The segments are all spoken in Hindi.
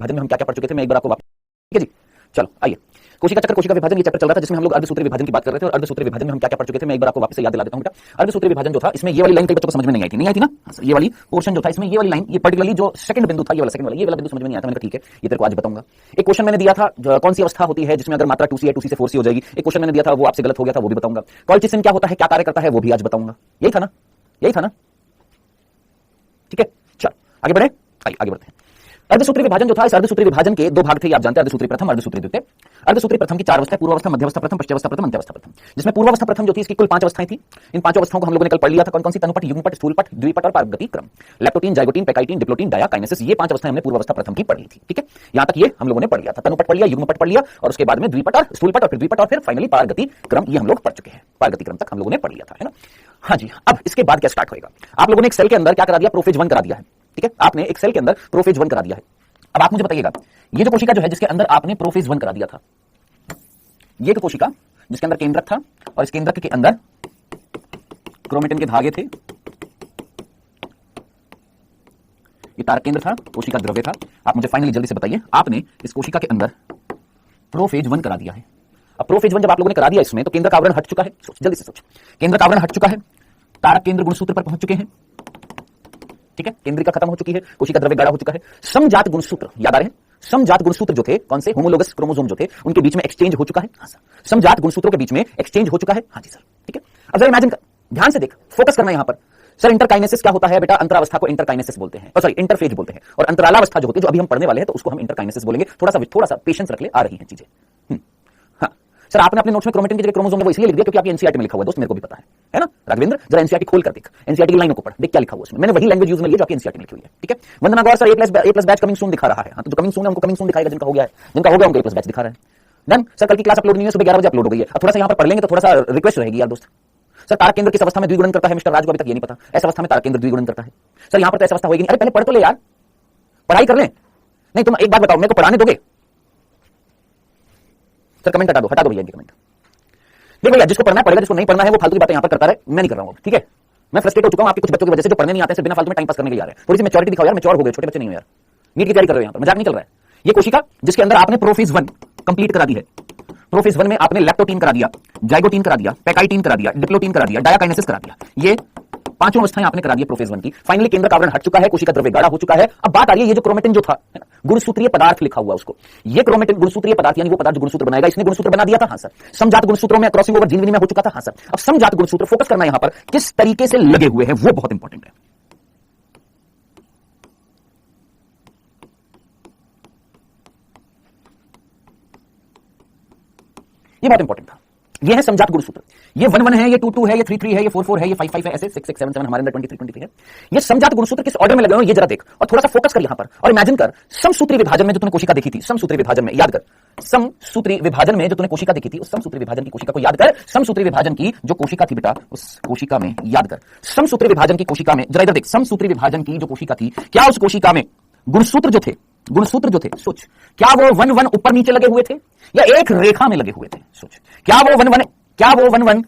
विभाजन में हम क्या क्या पढ़ चुके थे, मैं एक बार आपको वापस, ठीक है जी। चलो आइए, कोशिका चक्र कोशिका विभाजन, ये चैप्टर चल रहा था जिसमें हम लोग अर्धसूत्री विभाजन की बात कर रहे थे, और अर्धसूत्री विभाजन में हम क्या क्या पढ़ चुके थे मैं एक बार आपको वापस से याद दिला देता हूं बेटा। अर्धसूत्री विभाजन जो था, इसमें ये वाली लाइन कई बच्चों को समझ में नहीं आई थी, ना? ये वाली पोर्शन जो था, इसमें ये वाली लाइन, ये पर्टिकुलरली जो सेकंड बिंदु था, ये वाला बिंदु समझ में नहीं आया था। मैंने कहा ठीक है, ये तेरे को आज बताऊंगा। एक क्वेश्चन मैंने दिया था, कौन सी अवस्था होती है जिसमें अगर मात्रा 2c है 2c से 4c हो जाएगी। एक क्वेश्चन मैंने दिया था, वो आपसे गलत हो गया था, वो भी बताऊंगा। कॉल्चिसिन क्या होता है, क्या कार्य करता है, वो भी आज बताऊंगा। यही था ना, ठीक है। चलो आगे बढ़े, आगे बढ़ते हैं। अर्धसूत्री विभाजन जो था, इस अर्धसूत्री विभाजन के दो भाग थे, आप जानते हैं, अर्धसूत्री प्रथम, अर्धसूत्री द्वितीय। अर्धसूत्री प्रथम की 4 अवस्थाएं, पूर्वावस्था, मध्यावस्था प्रथम, पश्चावस्था प्रथम, अंत्यावस्था प्रथम। जिसमें पूर्वावस्था प्रथम जो थी, इसकी कुल 5 अवस्थाएं थी। इन 5 अवस्थाओं को हम लोगों ने कल पढ़ लिया था। कौन सी? तनुपट, युग्मपट, स्थूलपट, द्विपट और पारगति क्रम। Leptotene, zygotene, pachytene, diplotene, diakinesis, ये 5 अवस्थाएं हमने पूर्वावस्था प्रथम की पढ़ ली थी, ठीक है। यहां तक ये हम लोगों ने पढ़ लिया था। तनुपट पढ़ लिया, युग्मपट पढ़ लिया, और उसके बाद में द्विपट और स्थूलपट, और फिर द्विपट, और फिर फाइनली पारगति क्रम, ये हम लोग पढ़ चुके हैं। पारगति क्रम तक हम लोगों ने पढ़ लिया था, है ना। हाँ जी, अब इसके बाद क्या स्टार्ट होगा? आप लोगों ने एक सेल के अंदर क्या करा दिया? प्रोफेज 1 करा दिया है, ठीक है। आपने एक सेल के अंदर प्रोफेज 1 करा दिया है। अब आप मुझे बताइएगा, ये जो कोशिका जो है जिसके अंदर आपने प्रोफेज 1 करा दिया था, ये तो कोशिका जिसके अंदर केंद्रक था, और इस केंद्रक के अंदर क्रोमेटिन के धागे थे, ये तारक केंद्र था, कोशिका द्रव्य था। आप मुझे फाइनली जल्दी से बताइए, आपने इस कोशिका के अंदर प्रोफेज 1 करा दिया है। अब प्रोफेज 1 जब आप लोगों ने करा दिया, इसमें तो केंद्र का आवरण हट चुका है। जल्दी से सोच, केंद्र का आवरण हट चुका है, तारक केंद्र गुणसूत्र पर पहुंच चुके हैं, ठीक है। केंद्रिका खत्म हो चुकी है, कोशिका द्रव्य गाढ़ा हो चुका है। समजात गुणसूत्र याद आ रहे हैं? समजात गुणसूत्र जो थे, कौन से? होमोलोगस क्रोमोसोम जो थे, उनके बीच में एक्सचेंज हो चुका है। हाँ सर, समजात गुणसूत्रों के बीच में एक्सचेंज हो चुका है। हाँ जी सर, ठीक है। अब जरा इमेजिन कर, ध्यान से देख, फोकस करना यहां पर। सर इंटरकाइनेसिस क्या होता है बेटा? अंतरावस्था को इंटरकाइनेसिस बोलते हैं, सॉरी इंटरफेज बोलते हैं। और अंतरालावस्था जो होती है, जो अभी हम पढ़ने वाले हैं, तो उसको हम इंटरकाइनेसिस बोलेंगे। थोड़ा सा पेशेंस रख ले, आ रही है चीजें। हाँ सर, आपने अपने नोट्स में क्रोमेटिन की जगह क्रोमोसोम वो इसलिए लिख दिया क्योंकि आपकी एनसीईआरटी में लिखा हुआ है, दोस्त मेरे को भी पता है ना। राघवेंद्र, जरा एनसीईआरटी खोल कर देख, एनसीईआरटी की लाइनों को पढ़, देख क्या लिखा हुआ है उसमें। मैंने वही लैंग्वेज यूज में लिया जो आपकी एनसीईआरटी में लिखी हुई है, ठीक है। वंदना गौर, सर ए प्लस बैच कमिंग सून दिखा रहा है। हाँ, तो जो कमिंग सून है उनको कमिंग सून दिखाएगा, जिनका हो गया है, उनको ए प्लस बैच दिखा रहा है। देन सर कल की क्लास अपलोड नहीं है, सुबह 11 बजे अपलोड हो गई है। अब थोड़ा सा यहाँ पर पढ़ लेंगे तो थोड़ा सा रिक्वेस्ट रहेगी यार दोस्त। सर तारक केंद्र किस अवस्था में द्विगुणन करता है? मिस्टर राज को अभी तक ये नहीं पता। ऐसा अवस्था में तारक केंद्र द्विगुणन करता है। सर यहाँ पर तो ऐसा अवस्था होगी नहीं। अरे पहले पढ़ तो ले यार, पढ़ाई कर ले। नहीं तुम एक बात बताओ, मेरे को पढ़ाने दोगे? सर कमेंट हटा दो भैया इनके कमेंट। देखो भैया, जिसको पढ़ना है पढ़ेगा, जिसको नहीं पढ़ना है वो फालतू की बातें यहाँ पर करता रहे, मैं नहीं कर रहा हूँ, ठीक है। मैं फ्रस्ट्रेट हो चुका हूँ आपके कुछ बच्चों की वजह से, जो पढ़ने नहीं आते हैं, बिना फालतू में टाइम पास करने के लिए आ रहे हैं। थोड़ी सी मैच्योरिटी दिखाओ यार, मैच्योर हो गए, छोटे बच्चे नहीं हो यार। नीट की तैयारी कर रहे हो, यहाँ पर मजाक नहीं चल रहा है। ये कोशिका जिसके अंदर आपने प्रोफेज 1 कंप्लीट करा दी है। प्रोफेज 1 में आपने लैप्टोटीन करा दिया, जाइगोटीन करा दिया, पैकाइटीन करा दिया, डिप्लोटीन करा दिया, डायाकाइनेसिस करा दिया। ये 5 अवस्थाएं आपने करा दी प्रोफेज 1 की। फाइनली केंद्र का आवरण हट चुका है, कोशिका द्रव्य गाढ़ा हो चुका है। अब बात आ रही है, ये जो क्रोमेटिन जो था, गुणसूत्रीय पदार्थ लिखा हुआ उसको, ये क्रोमेटिन गुणसूत्रीय पदार्थ, यानी वो पदार्थ जो गुणसूत्र बनाएगा, इसने गुणसूत्र बना दिया था। हाँ सर। समजात गुणसूत्रों में क्रॉसिंग ओवर जीन विनिमय हो चुका था। हाँ सर। अब समजात गुणसूत्र, फोकस करना यहां पर, किस तरीके से लगे हुए हैं वो बहुत इंपॉर्टेंट है। ये बहुत इंपॉर्टेंट था। ये है समजात गुणसूत्र। ये 1 1 है, ये 2 2 है, ये 3 3 है, ये 4 4 है, ये 5 5 है, ऐसे 6 6 7 7 हमारे अंदर 23 23 है। ये समजात गुणसूत्र किस ऑर्डर में लगे हुए ये जरा देख, और थोड़ा सा फोकस कर यहां पर, और इमेजिन कर समसूत्री विभाजन में जो तूने कोशिका देखी थी, समसूत्री विभाजन में याद कर, समसूत्री विभाजन में जो तूने कोशिका देखी थी, उस समसूत्री विभाजन की कोशिका को याद कर। समसूत्री विभाजन की जो कोशिका थी बेटा, उस कोशिका में याद कर, समसूत्री विभाजन की कोशिका में जरा इधर देख, समसूत्री विभाजन की जो कोशिका थी, क्या उस कोशिका में गुणसूत्र जो थे, सोच, क्या वो 1 1 ऊपर नीचे लगे हुए थे या एक रेखा में लगे हुए थे? सोच, क्या वो 1 1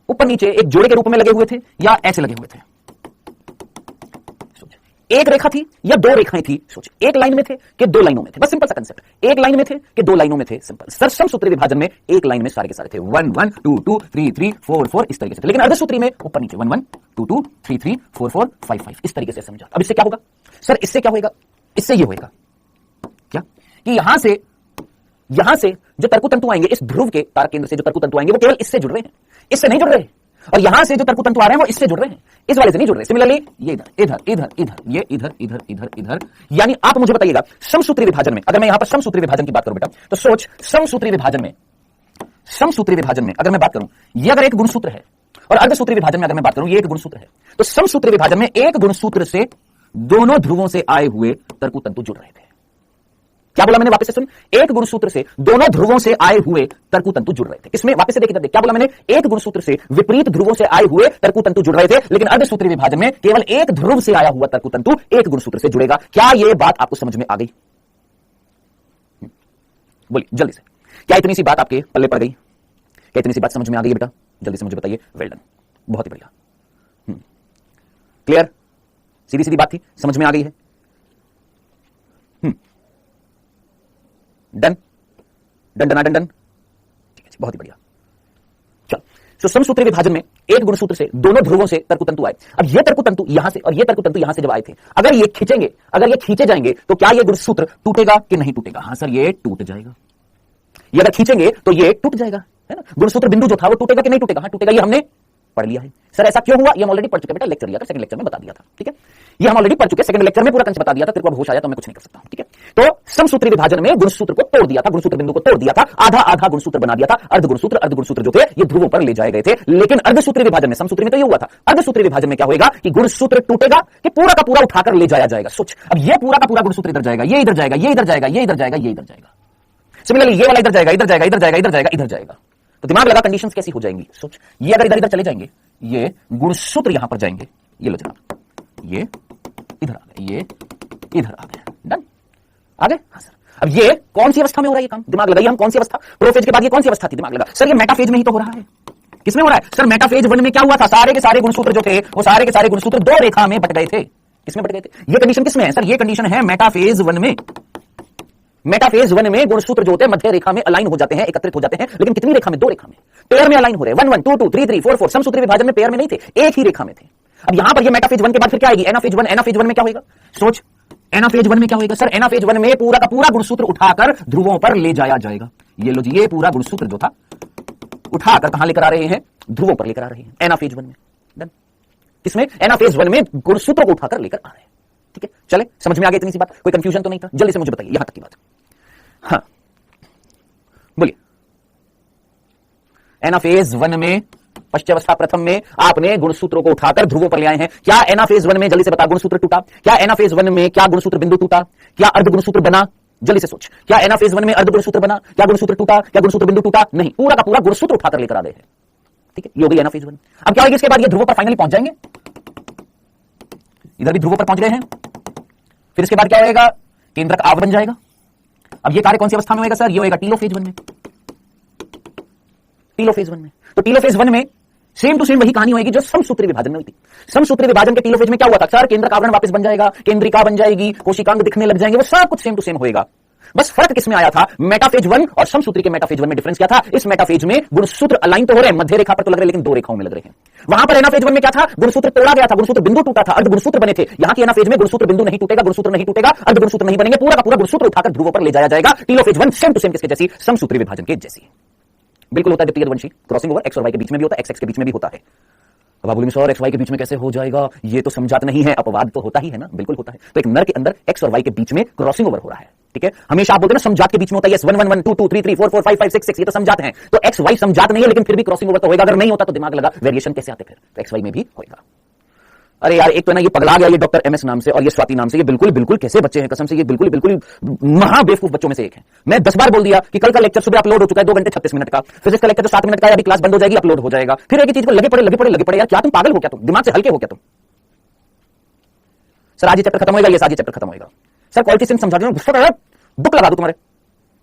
ऊपर नीचे एक जोड़े के रूप में लगे हुए थे या ऐसे लगे हुए थे? सोच, एक रेखा थी या 2 रेखाएं थी? सोच, एक लाइन में थे कि 2 लाइनों में थे? बस सिंपल सा कंसेप्ट, एक लाइन में थे कि 2 लाइनों में थे? Simple sir. समसूत्री विभाजन में एक लाइन में सारे के सारे थे, 1 1 2 2 3 3 4 4 इस तरीके से। लेकिन अर्धसूत्री में ऊपर नीचे 1 1 2 2 3 3 4 4 5 5 इस तरीके से समझा। अब इससे क्या होगा सर? इससे क्या होगा? इससे ये होगा क्या कि यहां से जो तर्कु तंतु आएंगे, इस ध्रुव के तारक केंद्र से जो तर्कु तंतु आएंगे, वो केवल इससे जुड़ रहे हैं, इससे नहीं जुड़ रहे। और यहां से जो तर्कु तंतु आ रहे हैं वो इससे जुड़ रहे हैं, इस वाले से नहीं जुड़ रहे। सिमिलरली ये इधर, ये इधर। यानी आप मुझे बताइएगा, समसूत्री विभाजन में अगर मैं यहां पर समसूत्री विभाजन की बात करूं बेटा, तो सोच, समसूत्री विभाजन में अगर मैं बात करूं, ये अगर एक गुणसूत्र है, और अर्धसूत्री विभाजन में अगर मैं बात करूं, ये एक गुणसूत्र है, तो समसूत्री विभाजन में एक गुणसूत्र से दोनों ध्रुवों से आए हुए तर्कु तंतु जुड़ रहे थे। क्या बोला मैंने? वापस से सुन, एक गुणसूत्र से दोनों ध्रुवों से आए हुए तर्कु तंतु जुड़ रहे थे। इसमें वापस से देख, क्या बोला मैंने? एक गुणसूत्र से विपरीत ध्रुवों से आए हुए तर्कु तंतु जुड़ रहे थे, लेकिन अर्धसूत्री विभाजन में केवल एक ध्रुव से आया हुआ तर्कु तंतु एक गुणसूत्र से जुड़ेगा। क्या यह बात आपको समझ में आ गई? बोलिए जल्दी से, क्या इतनी सी बात आपके पल्ले पड़ गई? क्या इतनी सी बात समझ में आ गई बेटा? जल्दी से मुझे बताइए। वेल डन, बहुत ही बढ़िया। क्लियर? सीधी सीधी बात थी, समझ में आ गई है। डंडना डंडन, ठीक है जी, बहुत ही बढ़िया। चलो, तो समसूत्री विभाजन में एक गुणसूत्र से दोनों ध्रुवों से तर्कुतंतु आए। अब ये तर्कुतंतु यहां से और ये तर्कुतंतु यहां से जब आए थे, अगर ये खींचेंगे, अगर ये खींचे जाएंगे तो क्या ये गुणसूत्र टूटेगा कि नहीं टूटेगा? हां सर, ये टूट जाएगा। ये अगर खींचेंगे तो ये टूट जाएगा, है ना। गुणसूत्र बिंदु जो था वो टूटेगा कि नहीं टूटेगा? हां टूटेगा, ये हमने पढ़ लिया है। सर ऐसा क्यों हुआ? ये हम ऑलरेडी पढ़ चुके, बेटा लेक्चर लिया था, सेकंड लेक्चर में बता दिया था, ठीक है। ये हम ऑलरेडी पढ़ चुके, सेकंड लेक्चर में पूरा कंसेप्ट बता दिया था, तेरे को अब होश आया तो मैं कुछ नहीं कर सकता हूं, ठीक है। तो समसूत्री विभाजन में गुणसूत्र को तोड़ दिया था, गुणसूत्र बिंदु को तोड़ दिया था, आधा आधा गुणसूत्र बना दिया था। अर्ध गुणसूत्र जो थे ये ध्रुवों पर ले जाए गए थे। लेकिन अर्धसूत्री विभाजन में, समसूत्री में तो ये हुआ था, अर्धसूत्री विभाजन में क्या होगा कि गुणसूत्र टूटेगा कि पूरा का पूरा उठाकर ले जाया जाएगा। सोच, अब ये पूरा का पूरा गुणसूत्र इधर जाएगा, ये इधर जाएगा, ये इधर जाएगा, ये इधर जाएगा, ये इधर जाएगा। सिमिलरली ये वाला इधर जाएगा, इधर जाएगा, इधर जाएगा, इधर जाएगा, इधर जाएगा। तो दिमाग लगा कंडीशंस कैसी हो जाएंगी। सोच, ये अगर इधर इधर चले जाएंगे, ये गुणसूत्र यहां पर जाएंगे, ये लो जनाब, ये इधर आ गए, ये इधर आ गए, डन, आ गए। हाँ सर। अब ये कौन सी अवस्था में हो रहा है ये काम? दिमाग लगाइए, हम कौन सी अवस्था, प्रोफेज के बाद ये कौन सी अवस्था थी? दिमाग लगा सर, ये मेटाफेज में ही तो हो रहा है। किसमें हो रहा है सर? मेटाफेज 1 में क्या हुआ था? सारे के सारे गुणसूत्र जो थे वो सारे के सारे गुणसूत्र दो रेखा में बट गए थे। किसमें बट गए थे? ये कंडीशन किसमें है सर? ये कंडीशन है मेटाफेज 1 में। मेटाफेज 1 में गुणसूत्र जो होते हैं मध्य रेखा में अलाइन हो जाते हैं, एकत्रित हो जाते हैं, लेकिन कितनी रेखा में? दो रेखा में, पेयर में अलाइन हो रहे हैं। 1 1 2 2 3 3 4 4। समसूत्री विभाजन में पेयर में नहीं थे, एक ही रेखा में थे। अब यहां पर ये मेटाफेज 1 के बाद फिर क्या आएगी? एनाफेज 1। एनाफेज 1 में क्या होगा? सोच, एनाफेज 1 में क्या होगा सर? एनाफेज 1 में पूरा का पूरा गुणसूत्र उठाकर ध्रुवों पर ले जाया जाएगा। ये लो जी, ये पूरा गुणसूत्र जो था उठाकर कहां लेकर आ रहे हैं? ध्रुवों पर लेकर आ रहे हैं, एनाफेज 1 में। डन। किसमें? एनाफेज 1 में गुणसूत्र को उठाकर लेकर आ रहे हैं, ठीक है। चले, समझ में आ गई इतनी सी बात? कोई कंफ्यूजन तो नहीं था? जल्दी से मुझे बताइए यहां तक की बात। हाँ बोलिए। एनाफेज 1 में, पश्चावस्था प्रथम में आपने गुणसूत्रों को उठाकर ध्रुवों पर ले आए हैं। क्या एनाफेज 1 में, जल्दी से बता, गुणसूत्र टूटा? क्या एनाफेज 1 में क्या गुणसूत्र बिंदु टूटा? क्या अर्ध गुणसूत्र बना? जल्दी से सोच, क्या एनाफेज 1 में अर्ध गुणसूत्र बना? क्या गुणसूत्र टूटा? क्या गुणसूत्र बिंदु टूटा? नहीं, पूरा का पूरा गुणसूत्र उठाकर लेकर आ रहे हैं, ठीक है। ये हो गई एनाफेज 1। अब क्या होगी इसके बाद? ये ध्रुवों पर फाइनली पहुंच जाएंगे, इधर भी ध्रुवों पर पहुंच गए हैं। फिर इसके बाद क्या होगा? केंद्रक आव बन जाएगा। अब ये कार्य कौन सी अवस्था में होगा सर? ये होगा टीलोफेज 1 में। टीलोफेज 1 में, तो टीलोफेज 1 में सेम टू सेम वही कहानी होगी जो समसूत्री विभाजन में हुई थी। समसूत्री विभाजन के टीलोफेज में क्या हुआ था सर? केंद्रक आवरण वापस बन जाएगा, केंद्रिका बन जाएगी, कोशिकांग दिखने लग जाएंगे, वो सब कुछ सेम टू सेम होएगा। बस फर्क किसमें आया था? मेटाफेज 1 और समसूत्री के मेटाफेज 1 में डिफरेंस क्या था? इस मेटाफेज में गुणसूत्र अलाइन तो हो रहे हैं, मध्य रेखा पर तो लग रहे हैं, लेकिन दो रेखाओं में लग रहे हैं। वहां पर एनाफेज 1 में क्या था? गुणसूत्र तोड़ा गया था, गुणसूत्र बिंदु टूटा था, अर्ध गुणसूत्र बने थे। यहां की एनाफेज में गुणसूत्र बिंदु नहीं टूटेगा, गुणसूत्र नहीं टूटेगा, अर्ध गुणसूत्र नहीं बनेंगे, पूरा का पूरा गुणसूत्र उठाकर ध्रुवों पर ले जाया जाएगा। टीलोफेज 1 सेम टू सेम किसके जैसी? समसूत्री विभाजन के जैसी बिल्कुल होता है। द्वितीय वंशी क्रॉसिंग ओवर एक्स और वाई के बीच में भी होता है, एक्स एक्स के बीच में भी होता है। अब आप बोलेंगे सर एक्स वाई के बीच में कैसे हो जाएगा? ये तो समझात नहीं है, अपवाद तो होता ही है ना। बिल्कुल होता है। तो एक नर के अंदर एक्स और वाई के बीच में क्रॉसिंग ओवर हो रहा है, ठीक है। हमेशा आप बोलते हैं ना समझात के बीच में होता है, 1 1 1 2 2 3 3 4 4 5 5 6 6, ये तो समझात है। तो एक्स वाई समझात नहीं है, लेकिन फिर भी क्रॉसिंग ओवर तो होगा। अगर नहीं होता तो दिमाग लगा वेरिएशन कैसे आते? फिर तो एक्स वाई में भी होगा। अरे यार, एक तो ना ये पगला गया ये डॉक्टर एमएस नाम से और ये स्वाति नाम से, ये बिल्कुल बिल्कुल कैसे बच्चे हैं, कसम से ये बिल्कुल बिल्कुल महा बेवकूफ बच्चों में से एक है। मैं 10 बार बोल दिया कि कल का लेक्चर सुबह अपलोड हो चुका है, 2 घंटे 36 मिनट का। फिजिक्स का लेक्चर जो 7 मिनट का है, अभी क्लास बंद हो जाएगी, अपलोड हो जाएगा। फिर एक ही चीज को लगे पड़े यार, क्या तुम पागल हो क्या? तुम दिमाग से हल्के हो क्या तुम? सर आज ये चैप्टर खत्म होगा, ये आज ये चैप्टर खत्म होगा। सर क्वालिटी सिंह समझा रहे हो, गुस्सा दुख लगा दो तुम्हारे,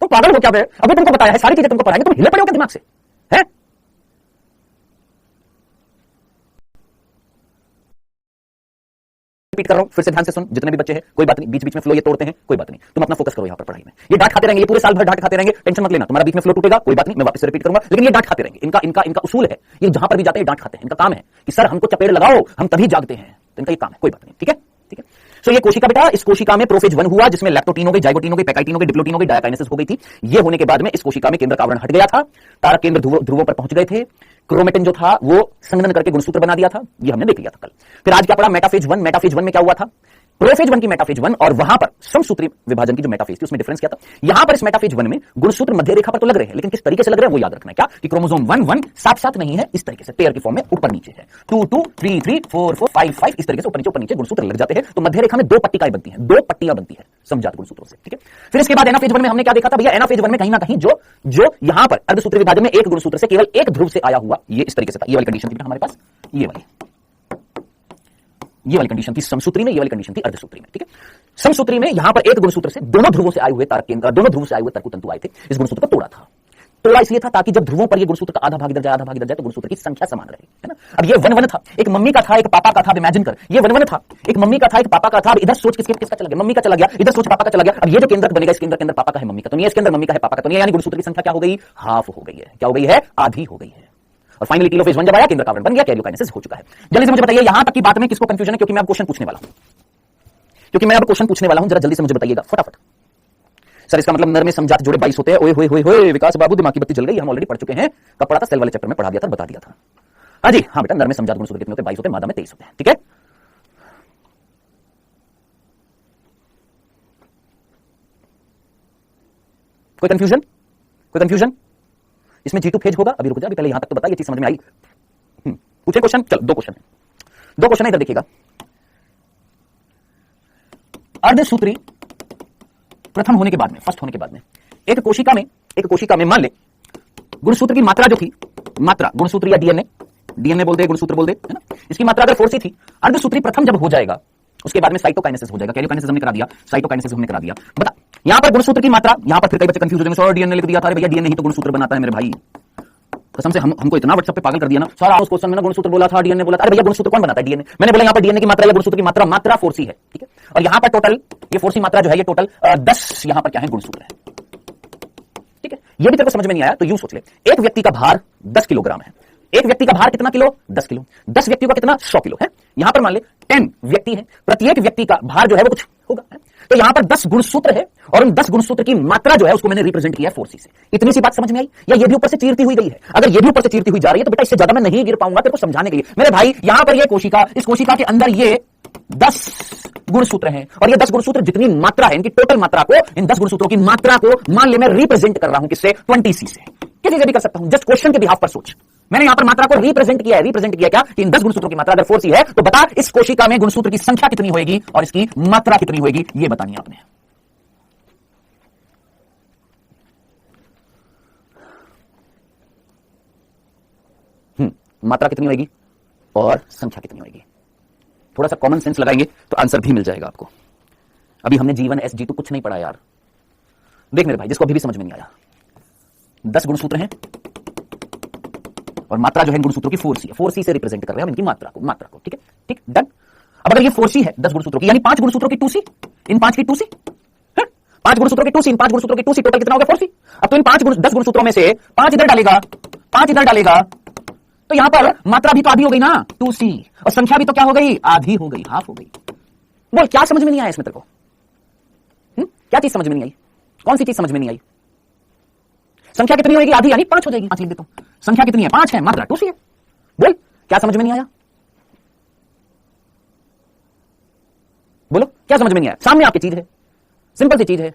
तुम पागल हो क्या? अभी तुमको बताया है, सारी चीजें तुमको पढ़ाएंगे, तुम हिले पड़े हो क्या दिमाग से? है रिपीट कर रहा हूं, फिर से ध्यान से सुन, जितने भी बच्चे हैं, कोई बात नहीं, बीच बीच में फ्लो ये तोड़ते हैं, कोई बात नहीं, तुम अपना फोकस करो यहां पर पढ़ाई में। ये डांट खाते रहेंगे, ये पूरे साल भर डांट खाते रहेंगे, टेंशन मत लेना, तुम्हारा बीच में फ्लो टूटेगा, कोई बात नहीं, मैं वापस से रिपीट करूंगा, लेकिन ये डांट खाते रहेंगे। इनका इनका इनका उसूल है, ये जहां पर भी जाते हैं डांट खाते हैं। इनका काम है कि सर हमको चपेट लगाओ, हम तभी जागते हैं। तो इनका ये काम है, कोई बात नहीं, ठीक है ठीक है। सो ये कोशिका बेटा, इस कोशिका में प्रोफेज 1 हुआ, जिसमें लैक्टोटीन हो गई, जाइगोटीन हो गई, पैकाइटिन हो गई, डिप्लोटीन हो गई, डायकाइनेसिस हो गई थी। ये होने के बाद में इस कोशिका में केंद्र का आवरण हट गया था, तारक केंद्र ध्रुवों पर पहुंच गए थे, क्रोमेटिन जो था वो संघनन करके गुणसूत्र बना दिया था। ये हमने देख लिया था कल। फिर आज क्या पढ़ा? मेटाफेज 1। मेटाफेज 1 में क्या हुआ था? प्रोफेज 1 की मेटाफेज 1 और वहां पर समसूत्री विभाजन की जो मेटाफेज थी उसमें डिफरेंस क्या था? यहां पर इस मेटाफेज 1 में गुणसूत्र मध्य रेखा पर तो लग रहे हैं, लेकिन किस तरीके से लग रहे हैं वो याद रखना है। क्या कि क्रोमोसोम 1 1 साथ साथ नहीं है, इस तरीके से पेयर की फॉर्म में ऊपर नीचे है, 2 2 3 3 4 4 5 5, इस तरीके से ऊपर नीचे गुणसूत्र लग जाते हैं। तो मध्य रेखा में दो पट्टिकाएं बनती हैं, दो पट्टियां बनती है समझात गुणसूत्रों से, ठीक है। फिर इसके बाद एनाफेज 1 में हमने क्या देखा था भैया? एनाफेज 1 में कहीं ना कहीं जो यहां पर अर्धसूत्री विभाजन में एक गुणसूत्र से केवल एक ध्रुव से आया हुआ, ये इस तरीके से था। ये वाली कंडीशन थी हमारे पास, ये वाली कंडीशन थी समसूत्री में, ये वाली कंडीशन थी अर्धसूत्री में, ठीक है। समसूत्री में यहां पर एक गुणसूत्र से दोनों ध्रुवों से आए हुए तारक केंद्र, दोनों ध्रुव से आए हुए तर्कुतंतु आए थे, इस गुणसूत्र को तोड़ा था। तोड़ा इसलिए था ताकि जब ध्रुवों पर ये गुणसूत्र का आधा भाग इधर जाए तो गुणसूत्र की संख्या समान रहे, है ना। अब ये वन वन था, एक मम्मी का था एक पापा का था। इमेजिन कर, ये वन वन था, एक मम्मी का था एक पापा का था। अब इधर सोच किसका चला गया, मम्मी का चला गया, इधर सोच पापा का चला गया। अब ये जो केंद्रक बनेगा इसके अंदर पापा का है मम्मी का तो नहीं है, इसके अंदर मम्मी का है पापा का तो नहीं है, यानी गुणसूत्र की संख्या क्या हो गई, हाफ हो गई है। क्या हो गई है, आधी हो गई है। और फाइनली टेलोफेज 1 जब आया केंद्रक आवरण बन गया, कैरियोकाइनेसिस हो चुका है। जल्दी से मुझे बताइए यहां तक की बात में किसको कंफ्यूजन है, क्योंकि मैं अब क्वेश्चन पूछने वाला हूं, जरा जल्दी से मुझे बताइएगा फटाफट। सर इसका मतलब नर में समझात जोड़े 22 होते हैं। ओए होए होए होए विकास बाबू दिमाग की बत्ती जल गई, हम ऑलरेडी पढ़ चुके हैं। कब पढ़ा था, सेल वाले चैप्टर में पढ़ा दिया था, बता दिया था। हाँ जी, हाँ बेटा, नर में समझात गुणसूत्र कितने होते हैं, 22 होते हैं, मादा में 23 होते हैं। ठीक है, कोई कंफ्यूजन इसमें G2 फेज होगा। अभी रुक जा, अभी पहले यहां तक तो बता, ये चीज समझ में आई। पूछे क्वेश्चन, चलो दो क्वेश्चन है इधर देखिएगा। अर्धसूत्री प्रथम होने के बाद में, फर्स्ट होने के बाद में एक कोशिका में मान ले गुणसूत्र की मात्रा जो थी, मात्रा गुणसूत्र या डीएनए बोल दे, गुणसूत्र बोल दे, है ना। इसकी मात्रा अगर 4C थी, अर्धसूत्री प्रथम जब हो जाएगा उसके बाद में साइटोकाइनेसिस हो जाएगा। कैरियोकाइनेसिस हमने करा दिया, साइटोकाइनेसिस हमने करा दिया। बता यहां पर गुणसूत्र की मात्रा, यहां पर फिर कई बच्चे कंफ्यूज हो जाएंगे, सर डीएनए लिख दिया था, अरे भैया डीएनए ही तो गुणसूत्र बनाता है मेरे भाई। कसम से हमको इतना व्हाट्सएप पे पागल कर दिया ना सर, उस क्वेश्चन में ना गुणसूत्र बोला था, डीएनए बोला था। अरे भैया गुणसूत्र कौन बनाता है, डीएनए। मैंने बोला यहां पर डीएनए की मात्रा या गुणसूत्र की मात्रा 4C है, ठीक है। और यहां पर टोटल ये 4C मात्रा जो है, ये टोटल 10 यहां पर क्या है, गुणसूत्र है, ठीक है। ये भी तेरे को समझ में नहीं आया तो यूं सोच ले, एक व्यक्ति का भार 10 किलोग्राम है। एक व्यक्ति का भार कितना किलो, 10 किलो। 10 व्यक्तियों का कितना, 100 किलो है। यहां पर मान ले 10 व्यक्ति है, प्रत्येक व्यक्ति का भार जो है वो कुछ होगा, है? तो यहां पर 10 गुणसूत्र है और उन 10 गुणसूत्र की मात्रा जो है उसको मैंने रिप्रेजेंट किया है 4C से। इतनी सी बात समझ में आई, या ये भी ऊपर से चीरती हुई गई है? अगर ये भी ऊपर से चीरती हुई जा रही है तो बेटा इससे ज्यादा मैं नहीं गिर पाऊंगा तेरे को समझाने के लिए। मेरे भाई यहां पर ये कोशिका, इस कोशिका के अंदर ये 10 गुणसूत्र हैं और ये 10 गुणसूत्र जितनी मात्रा है, इनकी टोटल मात्रा को, इन 10 गुणसूत्रों की मात्रा को मान ले मैं रिप्रेजेंट कर रहा हूं किससे, 20C से। किसी से भी कर सकता हूं, जस्ट क्वेश्चन के बिहाफ पर सोच। मैंने यहां पर मात्रा को रिप्रेजेंट किया है क्या, कि इन 10 गुणसूत्रों की मात्रा अगर 4C है तो बता इस कोशिका में गुणसूत्र की संख्या कितनी होगी और इसकी मात्रा कितनी होगी, ये बतानी आपने। मात्रा कितनी होगी और संख्या कितनी होगी, थोड़ा सा कॉमन सेंस लगाएंगे तो आंसर भी मिल जाएगा आपको। अभी हमने G1 G2 कुछ नहीं पढ़ा यार। देख मेरे भाई, जिसको अभी भी समझ में नहीं आया, 10 गुणसूत्र हैं और मात्रा जो है गुणसूत्रों की 4C है। 4C से रिप्रेजेंट कर रहे हैं हम इनकी मात्रा को, ठीक है, ठीक, डन। अब अगर ये 4C है 10 गुणसूत्रों की, यानी 5 गुणसूत्रों की 2C, इन 5 की 2C, 5 गुणसूत्रों की 2C, इन 5 गुणसूत्रों की 2C, टोटल कितना हो गया 4C। अब तो इन 10 गुणसूत्रों में से 5 इधर डालेगा, 5 इधर डालेगा, तो यहां पर मात्रा भी तो आधी हो गई ना, 2C, और संख्या भी तो क्या हो गई, आधी हो गई, हाफ हो गई। बोल क्या समझ में नहीं आया इसमें तेरे को, क्या चीज समझ में नहीं आई, कौन सी चीज समझ में नहीं आई? संख्या कितनी होगी, आधी, यानी 5 हो जाएगी। 5 लिख देता हूं, संख्या कितनी है, 5 है, मात्रा 2C है। बोल क्या समझ में नहीं आया, बोलो क्या समझ में नहीं आया? सामने आपकी चीज है, सिंपल सी चीज है,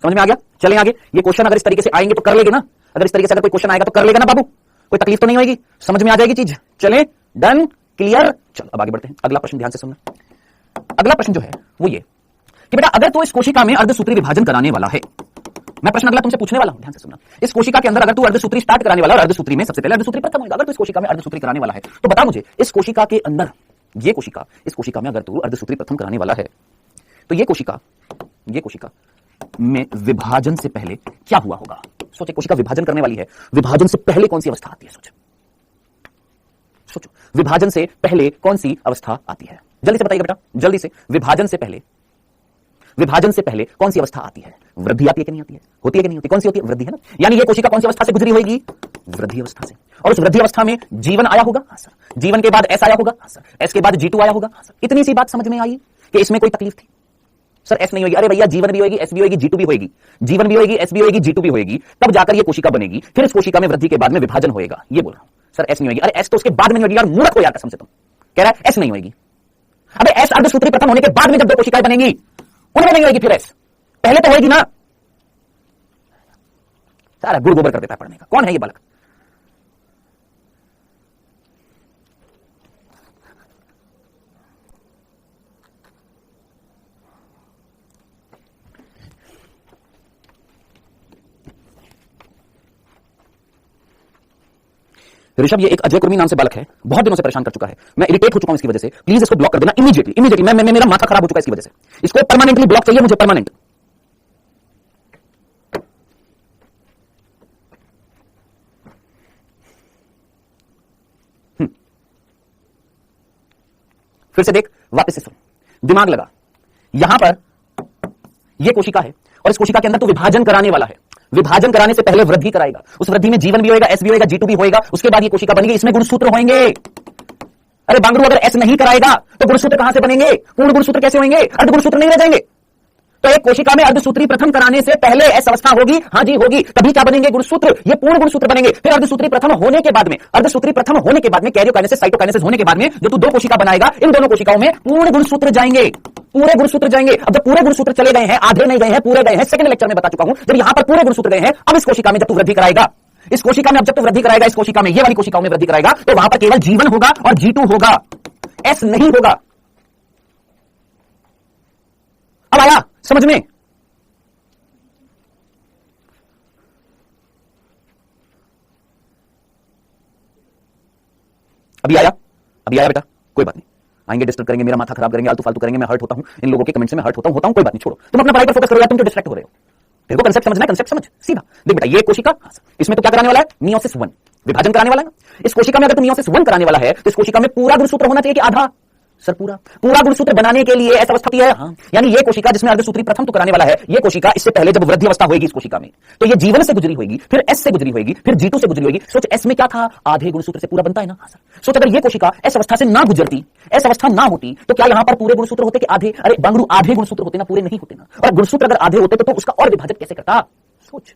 समझ में आ गया? चलें आगे। ये क्वेश्चन अगर इस तरीके से आएंगे तो कर लेंगे ना, अगर इस तरीके से अगर कोई क्वेश्चन आएगा तो कर लेगा ना बाबू, कोई तकलीफ तो नहीं होगी, समझ में आ जाएगी चीज। चलें, डन, क्लियर। चलो अब आगे बढ़ते हैं। अगला प्रश्न ध्यान से सुनना। अगला प्रश्न जो है वो ये कि बेटा अगर तो इस कोशिका में अर्धसूत्री विभाजन कराने वाला है, मैं प्रश्न अगला तुमसे पूछने वाला हूं, ध्यान से सुनना। इस कोशिका के अंदर अगर तू अर्धसूत्री स्टार्ट कराने वाला, और अर्धसूत्री में सबसे पहले अर्धसूत्री प्रथम होगा, अगर तू इस कोशिका में अर्धसूत्री कराने वाला है तो बता मुझे इस कोशिका के अंदर, ये कोशिका, इस कोशिका में अगर तू अर्धसूत्री प्रथम कराने वाला है तो ये कोशिका में विभाजन से पहले क्या हुआ होगा? सोचे, कोशिका विभाजन करने वाली है, विभाजन से पहले कौन सी अवस्था आती है? सोचो, विभाजन से पहले कौन सी अवस्था आती है? जल्दी से बताइए बेटा, जल्दी से। विभाजन से पहले कौन सी अवस्था आती है? वृद्धि आती है कि नहीं आती है? होती है कि नहीं होती? कौन सी होती है? वृद्धि, है ना। यानी ये कोशिका कौन सी अवस्था से गुजरी होगी? वृद्धि अवस्था से। और उस वृद्धि अवस्था में G1 आया होगा, हाँ सर। G1 के बाद S आया होगा, हाँ सर। S के बाद G2 आया होगा, हाँ सर। इतनी सी बात समझ में आई कि इसमें कोई तकलीफ थी? सर S नहीं होगी, अरे भैया G1 भी होगी, S भी होगी, G2 भी होगी, G1 भी होगी, S भी होगी, G2 भी होगी, तब जाकर ये कोशिका बनेगी। फिर इस कोशिका में वृद्धि के बाद में विभाजन होएगा, ये बोल रहा हूं। सर S नहीं होगी, अरे S तो उसके बाद में नहीं होगी यार, मूर्ख हो यार कसम से। तुम कह रहा है S नहीं होगी। अबे S अर्धसूत्री प्रथम होने के बाद में जब दो कोशिकाएं बनेंगी उनमें नहीं होगी फिर S, पहले तो होगी ना। सारा गुड़ गोबर कर देता है पढ़ने का। कौन है ये बालक? ऋषभ, ये एक अजय कुर्मी नाम से बालक है, बहुत दिनों से परेशान कर चुका है। मैं इरिटेट हो चुका हूं इसकी वजह से, प्लीज इसको ब्लॉक कर देना इमीडिएटली। मैं मेरा माथा खराब हो चुका है इसकी वजह से। इसको परमानेंटली ब्लॉक चाहिए मुझे, परमानेंट। फिर से देख, वापस से सुन, दिमाग लगा, यहां पर यह कोशिका है और इस कोशिका के अंदर तो विभाजन कराने वाला है। विभाजन कराने से पहले वृद्धि कराएगा, उस वृद्धि में जीवन भी होएगा, एस भी होएगा, G2 भी होएगा, उसके बाद ये कोशिका बनेगी, इसमें गुणसूत्र होंगे। अरे बांगड़ू, अगर एस नहीं कराएगा तो गुणसूत्र कहां से बनेंगे? पूर्ण गुणसूत्र कैसे होंगे? अर्ध गुणसूत्र नहीं रह जाएंगे। तो एक कोशिका में अर्धसूत्री प्रथम कराने से पहले एस अवस्था होगी, हाँ जी होगी, तभी क्या बनेंगे? गुणसूत्र, ये पूर्ण गुणसूत्र बनेंगे। फिर अर्धसूत्री प्रथम होने के बाद में, अर्धसूत्री प्रथम होने के बाद में कैरियोकाइनेसिस साइटोकाइनेसिस होने के बाद में जो तू दो कोशिका बनाएगा, इन दोनों कोशिकाओं में पूर्ण गुणसूत्र जाएंगे, पूरे गुणसूत्र जाएंगे। अब जब पूरे गुणसूत्र चले गए हैं, आधे नहीं गए हैं, पूरे गए हैं, सेकंड लेक्चर में बता चुका हूं, जब यहां पर पूरे गुणसूत्र गए हैं, अब इस कोशिका में जब तू वृद्धि कराएगा, इस कोशिका में अब जब तू वृद्धि कराएगा, इस कोशिका में, ये वाली कोशिकाओं में वृद्धि कराएगा, तो वहां पर केवल जीवन होगा और G2 होगा, एस नहीं होगा। अब आया समझ में? अभी आया बेटा, कोई बात नहीं, आएंगे डिस्टर्ब करेंगे, मेरा माथा खराब करेंगे, आलतू फालतू करेंगे, मैं हर्ट होता हूं, इन लोगों के कमेंट से मैं हर्ट होता हूं, कोई बात नहीं, छोड़ो, तुम अपना पढ़ाई पर फोकस करो यार, तुम क्यों डिस्ट्रैक्ट हो रहे हो? तेरे को कंसेप्ट समझना है, कंसेप्ट समझ सीधा। देख बेटा, ये कोशिका, इसमें तो क्या कराने वाला है? मियोसिस 1, विभाजन कराने वाला है ना। इस कोशिका में अगर तुम मियोसिस 1 कराने वाला है तो इस कोशिका में पूरा गुणसूत्र होना चाहिए कि आधा? सर पूरा गुणसूत्र बनाने के लिए ऐसा अवस्था है, हाँ, यानी ये कोशिका जिसमें अर्धसूत्री प्रथम तो कराने वाला है, ये कोशिका इससे पहले जब वृद्धि अवस्था होगी इस कोशिका में, तो ये जीवन से गुजरी होगी, फिर एस से गुजरी होगी, फिर G2 से गुजरी होगी। सोच, एस में क्या था? आधे गुणसूत्र से पूरा बनता है ना। हाँ सर। सोच, अगर ये कोशिका एस अवस्था से ना गुजरती, एस अवस्था ना होती, तो क्या यहां पर पूरे गुणसूत्र होते कि आधे? अरे बांगड़ू, आधे गुणसूत्र होते ना, पूरे नहीं होते ना। और गुणसूत्र अगर आधे होते तो उसका और विभाजन कैसे करता? सोच।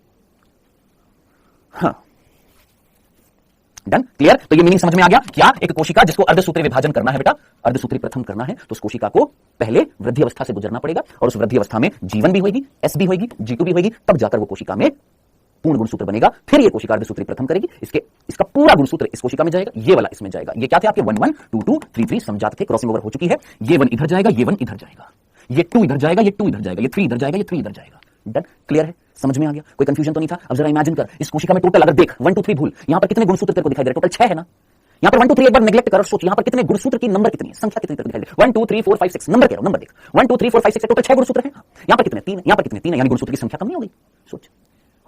हाँ, डन, क्लियर? तो ये मीनिंग समझ में आ गया क्या? एक कोशिका जिसको अर्धसूत्री विभाजन करना है बेटा, अर्धसूत्री प्रथम करना है, तो उस कोशिका को पहले वृद्धि अवस्था से गुजरना पड़ेगा और उस वृद्धि अवस्था में जीवन भी होगी, एस भी होगी, G2 भी होगी, तब जाकर वो कोशिका में पूर्ण गुणसूत्र बनेगा। फिर ये कोशिका अर्धसूत्री प्रथम करेगी, इसका पूरा गुणसूत्र इस कोशिका में जाएगा, ये वाला इसमें जाएगा। ये क्या थे आपके 1 1 2 2 3 3 समझाते थे, क्रॉसिंग ओवर हो चुकी है। ये 1 इधर जाएगा, ये 1 इधर जाएगा, ये 2 इधर जाएगा, ये 2 इधर जाएगा, ये 3 इधर जाएगा, ये 3 इधर जाएगा। डन, क्लियर है? समझ में आ गया? कोई कंफ्यूजन तो नहीं था? अब जरा इमेजिन कर, इस कोशिका में टोटल अगर देख 1 2 3 भूल, यहां पर कितने गुणसूत्र तेरे को दिखाई दे रहे? टोटल 6 है ना। यहां पर 1 2 3 एक बार नेग्लेक्ट कर और सोच, यहां पर कितने गुणसूत्र की नंबर कितनी है, संख्या कितनी दिखाई दे? 1 2 3 4 5 6 नंबर कह रहा हूं, नंबर देख, 1 2 3 4 5 6 टोटल 6 गुणसूत्र हैं। यहां पर कितने? 3 है, यहां पर कितने? 3 है, यानी गुणसूत्र की संख्या कम नहीं हो गई? सोच,